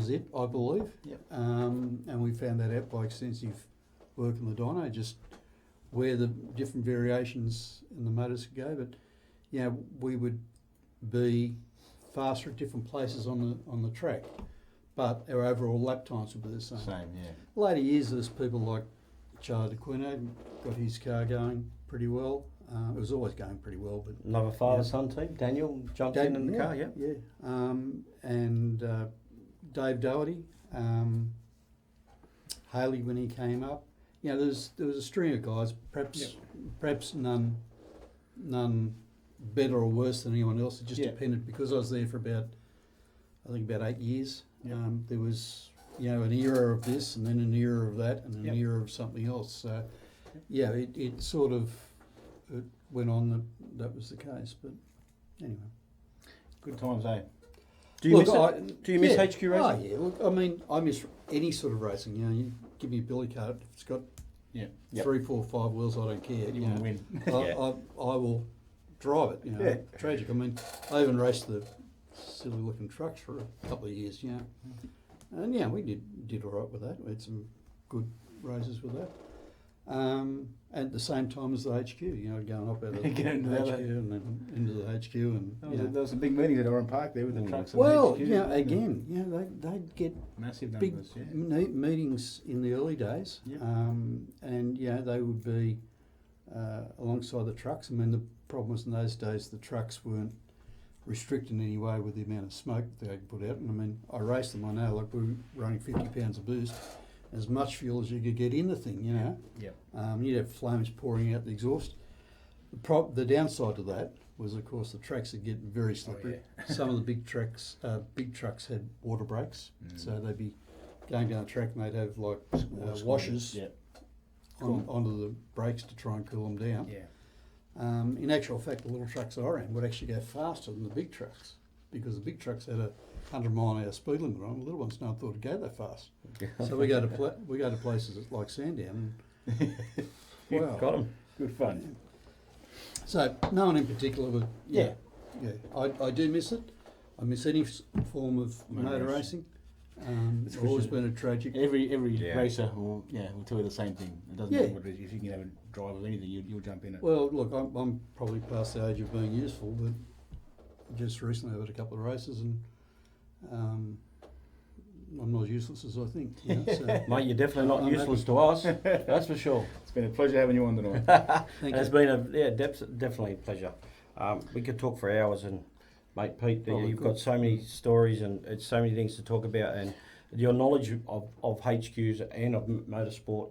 it, I believe. Yep. And we found that out by extensive work on the dyno, just where the different variations in the motors could go. But we would be faster at different places on the track, but our overall lap times would be the same. Later years, there's people like Charlie DeQuino, got his car going pretty well. It was always going pretty well, but Another father-son team. Daniel jumped in the car. Yeah. And Dave Doherty, Healey when he came up. There was a string of guys, perhaps none better or worse than anyone else. It just depended, because I was there for about 8 years. There was an era of this, and then an era of that, and an era of something else. So it sort of went on that was the case. But anyway, good times, eh? Do you miss HQ racing? Oh yeah. Look, I mean, I miss any sort of racing. You give me a billy cart, if it's got 3, 4, 5 wheels, I don't care. You want to win. I will drive it. Tragic. I mean, I even raced the silly looking trucks for a couple of years. And we did all right with that. We had some good races with that. At the same time as the HQ, going up out of the HQ and then into the HQ, and there was a big meeting at Oran Park there with the trucks. Well, and the HQ, they'd get massive big numbers. meetings in the early days, and they would be alongside the trucks. I mean, the problem was in those days the trucks weren't restricted in any way with the amount of smoke they could put out. And I mean, I raced them. I know, like we were running 50 pounds of boost, as much fuel as you could get in the thing. You'd have flames pouring out the exhaust. The downside to that was, of course, the tracks would get very slippery. Some of the big trucks had water brakes, so they'd be going down the track and they'd have like washers onto the brakes to try and cool them down. In actual fact, the little trucks I ran would actually go faster than the big trucks, because the big trucks had a 100-mile-an-hour speed limit on. The little ones no one thought it'd go that fast. So we go to places like Sandown. Wow, Got them. Good fun. So no one in particular, but I do miss it. I miss any form of motor racing. It's always been a tragic. Every racer will tell you the same thing. It doesn't matter what it is. If you can have a drive or anything, you'll jump in it. Well, look, I'm probably past the age of being useful, but just recently I've had a couple of races, and I'm not as useless as I think. So. Mate, you're definitely not useless to us. That's for sure. It's been a pleasure having you on tonight. It's been definitely a pleasure. We could talk for hours, and mate, Pete, you've got so many stories and it's so many things to talk about, and your knowledge of HQs and of motorsport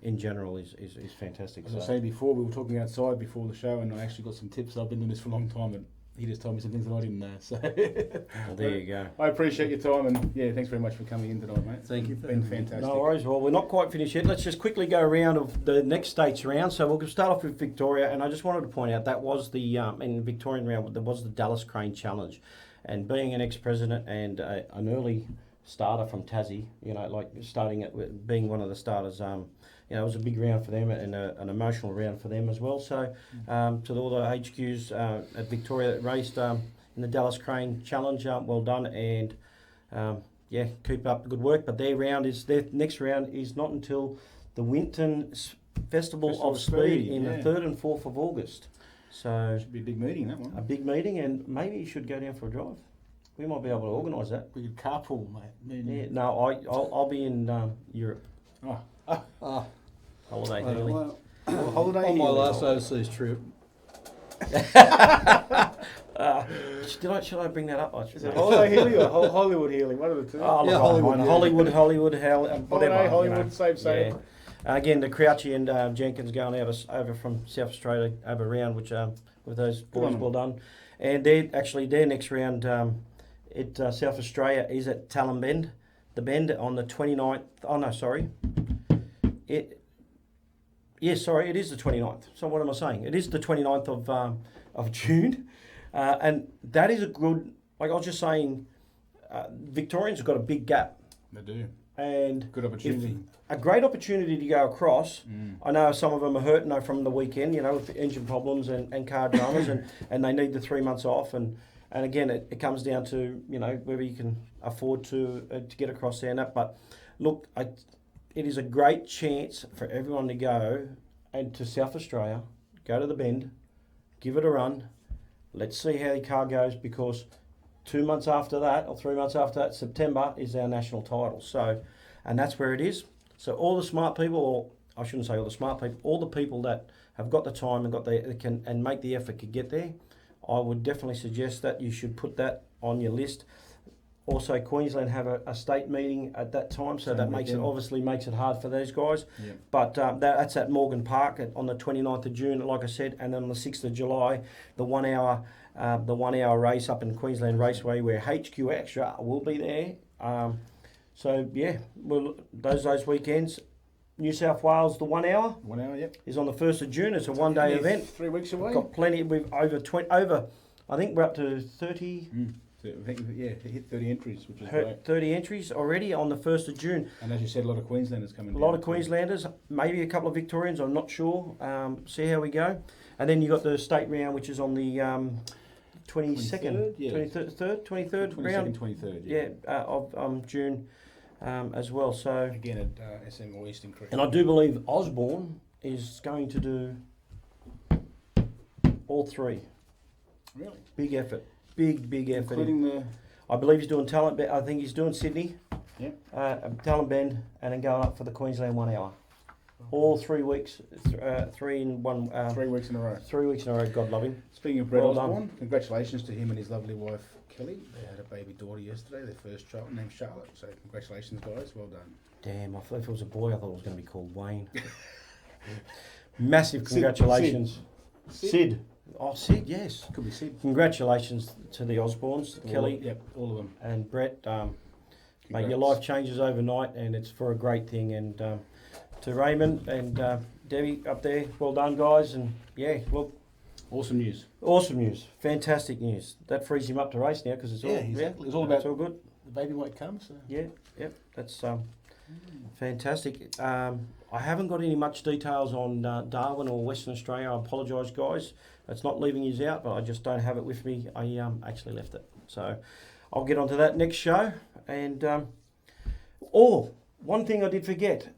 in general is fantastic. As I was saying before, we were talking outside before the show, and I actually got some tips. I've been doing this for a long time, and he just told me some things that I didn't know. So Well, there you go. I appreciate your time, and yeah, thanks very much for coming in tonight, mate. Thank you. It's been fantastic. No worries. Well, we're not quite finished yet. Let's just quickly go around of the next states round. So we'll start off with Victoria, and I just wanted to point out that was the in the Victorian round. There was the Dallas Crane Challenge, and being an ex-president and an early starter from Tassie, like starting at being one of the starters. It was a big round for them and an emotional round for them as well. So to all the HQs at Victoria that raced in the Dallas Crane Challenge, well done, and keep up the good work. But their next round is not until the Winton Festival of Speed in the 3rd and 4th of August. So Should be a big meeting, that one. a big meeting, and maybe you should go down for a drive. We might be able to organise that. We could carpool, mate. Yeah, no, I'll be in Europe. Holiday, Healey. Well, Holiday on my Healey. last overseas trip, Should I bring that up? Is it Holiday Healey or Hollywood Healey? One of the two. Oh, Yeah, look, Hollywood, yeah. Hollywood, whatever. Holiday, Hollywood, same. Yeah. Again, the Crouchy and Jenkins going over from South Australia over round, which with those boys, well done. And their next round at South Australia is at Talon the Bend on the 29th. Oh no, sorry. It is the 29th. So what am I saying? It is the 29th of June, and that is a good. Like I was just saying, Victorians have got a big gap. They do. And Good opportunity. a great opportunity to go across. I know some of them are hurt from the weekend, with engine problems and car dramas, and they need the 3 months off. And again, it comes down to whether you can afford to get across there and that. But look, it is a great chance for everyone to go and to South Australia, go to the Bend, give it a run. Let's see how the car goes, because 2 months after that, or 3 months after that, September is our national title. So, and that's where it is. So all the smart people, or I shouldn't say all the smart people, all the people that have got the time and can make the effort to get there, I would definitely suggest that you should put that on your list. Also, Queensland have a state meeting at that time, so that makes it hard for those guys. Yeah. But that's at Morgan Park on the 29th of June, like I said, and then on the 6th of July, the 1 hour race up in Queensland Raceway, where HQ Xtra will be there. Those weekends. New South Wales, the 1 hour. 1 hour, yep. Is on the 1st of June. It's a one-day event. 3 weeks away. Got plenty. We've I think we're up to 30. So I think, it hit 30 entries, which is great. 30 entries already on the 1st of June. And as you said, a lot of Queenslanders coming. A lot of Queenslanders, maybe a couple of Victorians, I'm not sure. See how we go. And then you got the state round, which is on the 22nd, 23rd round. 23rd, of June as well. So again at SM or Eastern Creek. and I do believe Osborne is going to do all three. Really? Big effort. Big effort. Including the... I believe he's doing Talent Bend. I think he's doing Sydney. Yep. Talent Bend, and then going up for the Queensland 1 hour. All 3 weeks, 3 in one. 3 weeks in a row. 3 weeks in a row. God love him. Speaking of Brett Well Osborne, congratulations to him and his lovely wife Kelly. They had a baby daughter yesterday, their first child, named Charlotte. So congratulations, guys. Well done. Damn, I thought if it was a boy, I thought it was going to be called Wayne. Massive congratulations. Sid. Oh, Sid, yes. Could be Sid. Congratulations to the Osbornes, Kelly. Yep, all of them. And Brett. Mate, Congrats. your life changes overnight, and it's for a great thing. And to Raymond and Debbie up there, well done, guys. And look. Awesome news. Awesome news. Fantastic news. That frees him up to race now, because it's all exactly. It's all about it's all good. the baby won't come. So. Yep. That's fantastic. I haven't got any much details on Darwin or Western Australia. I apologise, guys. It's not leaving you out, but I just don't have it with me. I actually left it. So I'll get onto that next show. And one thing I did forget.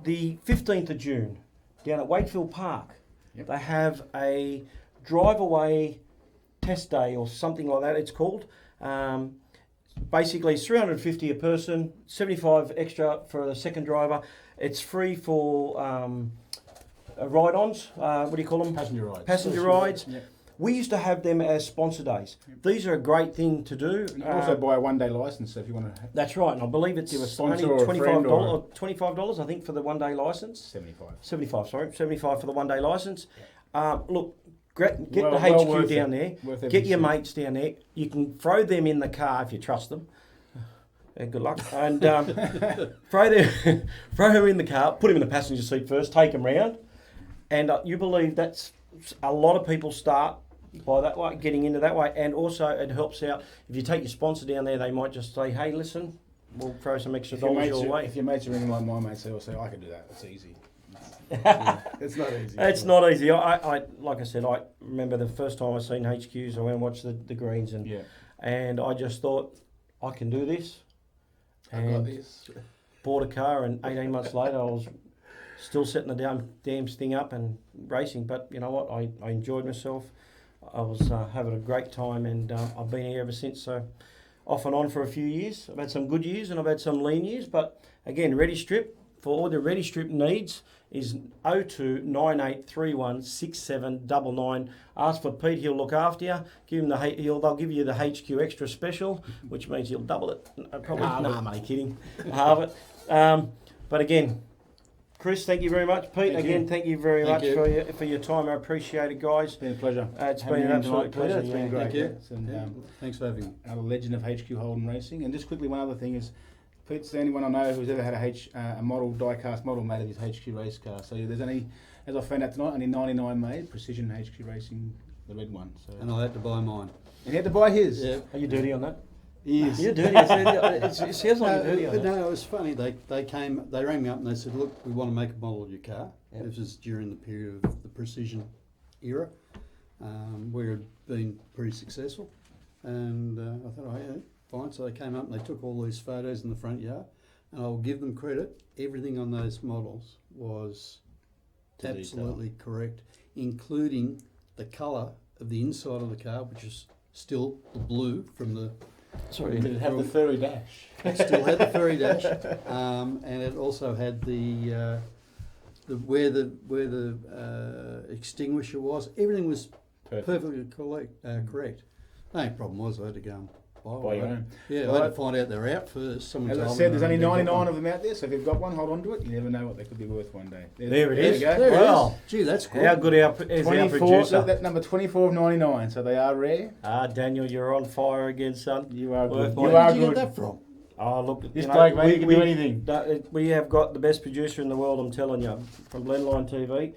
The 15th of June, down at Wakefield Park, they have a drive-away test day or something like that, it's called. Basically, it's $350 a person, $75 extra for the second driver. It's free for ride-ons. What do you call them? Passenger rides. Passenger rides. Yep. We used to have them as sponsor days. These are a great thing to do. You can also buy a one-day licence if you want to. That's right, and I believe it was only Sponsor or a friend or- $25, I think, for the one-day licence. 75. 75 for the one-day licence. Look, get the Well HQ worth down it. there. Worth every Get your cent. mates down there. You can throw them in the car if you trust them. Good luck. And throw them in the car, put them in the passenger seat first, take them round. And you believe that's a lot of people start by that way, getting into that way. And also it helps out. If you take your sponsor down there, they might just say, hey, listen, we'll throw some extra dollars your way. If your mates are anything like my mates, they'll say, I can do that. It's easy. It's not easy. It's not easy. I like I said, I remember the first time I seen HQs, I went and watched the Greens and I just thought, I can do this. I got this. Bought a car, and 18 months later, I was still setting the damn thing up and racing. But you know what? I enjoyed myself. I was having a great time, and I've been here ever since. So, off and on for a few years. I've had some good years, and I've had some lean years. But again, Ready Strip, for all the Ready Strip needs, is 02 9831 6799. Ask for Pete, he'll look after you. Give him they'll give you the HQ Xtra special, which means he'll double it. Probably, no, I'm only kidding. Halve it. But again, Chris, thank you very much. Pete, thank you very much for your time. I appreciate it, guys. It's been a pleasure. It's been an absolute pleasure. It's been great. Thank you. And, Thanks for having me. a legend of HQ Holden Racing. And just quickly, one other thing is, Pete's the only one I know who's ever had a model, die-cast model made of his HQ race car. So there's only, as I found out tonight, only 99 made, Precision HQ Racing, the red one. So. And I had to buy mine. And he had to buy his. Yeah. Are you dirty on that? He is. You're dirty. It sounds like you're dirty on that. No, it was funny. They rang me up and they said, look, we want to make a model of your car. Yep. This was during the period of the Precision era. We had been pretty successful. And I thought, oh, yeah, fine. So they came up and they took all these photos in the front yard. And I'll give them credit. Everything on those models was absolutely correct, including the colour of the inside of the car, which is still the blue from the... Sorry, Did it have the furry dash? It still had the furry dash, and it also had the where the extinguisher was. Everything was perfectly correct. The only problem was I had to go and buy your one. own. Yeah, Well, I had to find out they're out first. Someone As I told said, me there's only they've got 99 one. of them out there, so if you've got one, hold on to it. You never know what they could be worth one day. There it there is. you go. There it Well, is. Gee, that's good. how good is our 24, producer? that number 24 of 99, so they are rare. Daniel, you're on fire again, son. You are Worth good. my- You Where are did you good. get that from? Oh, look, This bloke, mate, he can do anything. We have got the best producer in the world, I'm telling you, from Blendline TV.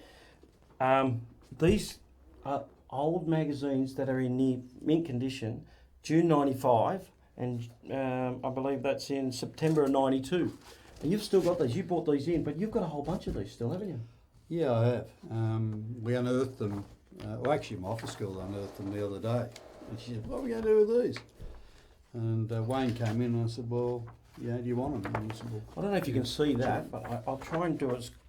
These are old magazines that are in near mint condition, June 95, and I believe that's in September of 92. And you've still got these. You bought these in, but you've got a whole bunch of these still, haven't you? Yeah, I have. We unearthed them. Well, actually, my office girl unearthed them the other day. And she said, what are we going to do with these? And Wayne came in and I said, well, yeah, do you want them? And he said, well, I don't know if you can see that, but I'll try and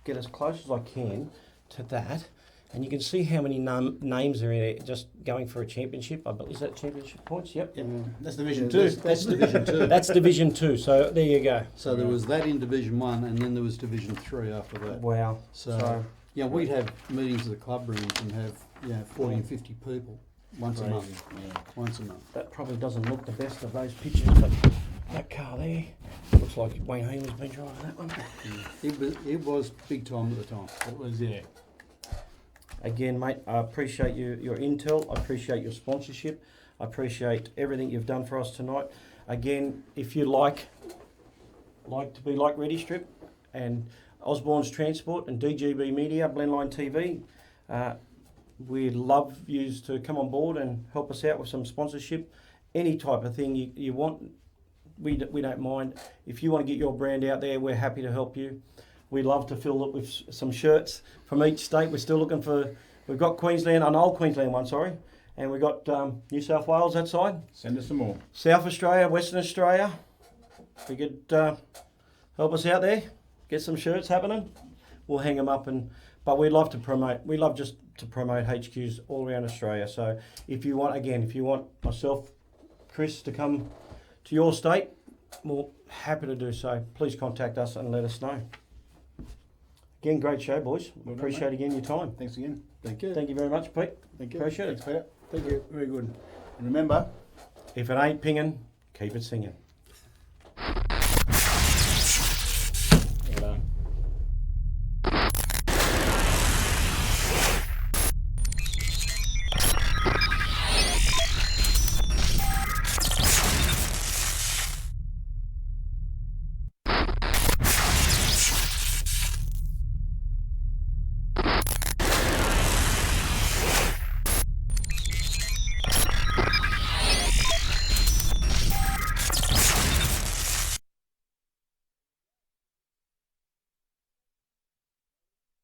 get as close as I can to that. And you can see how many names are in it, just going for a championship. Is that championship points? Yep. That's Division Yeah, 2. that's Division 2. That's Division 2, so there you go. So there was that in Division 1 and then there was Division 3 after that. Wow. So yeah, we'd have meetings at the club rooms and have 40 and 50 people once a month. Yeah. Once a month. That probably doesn't look the best of those pictures, but that car there looks like Wayne Healey's been driving that one. It was big time at the time. It was, yeah. Again, mate, I appreciate your intel. I appreciate your sponsorship. I appreciate everything you've done for us tonight. Again, if you like to be like Ready Strip and Osborne's Transport and DGB Media, Blendline TV, we'd love you to come on board and help us out with some sponsorship. Any type of thing you want, we don't mind. If you want to get your brand out there, we're happy to help you. We'd love to fill it with some shirts from each state. We're still looking for, we've got Queensland, an old Queensland one, sorry. And we've got New South Wales that side. Send us some more. South Australia, Western Australia. If you could help us out there, get some shirts happening, we'll hang them up. But we love just to promote HQs all around Australia. So if you want myself, Chris, to come to your state, we're happy to do so. Please contact us and let us know. Again, great show, boys. Well done, Appreciate mate. again your time. Thanks again. Thank you. Thank you very much, Pete. Thank you. Appreciate it. Thanks, Peter. Thank you. Very good. And remember, If it ain't pinging, keep it singing.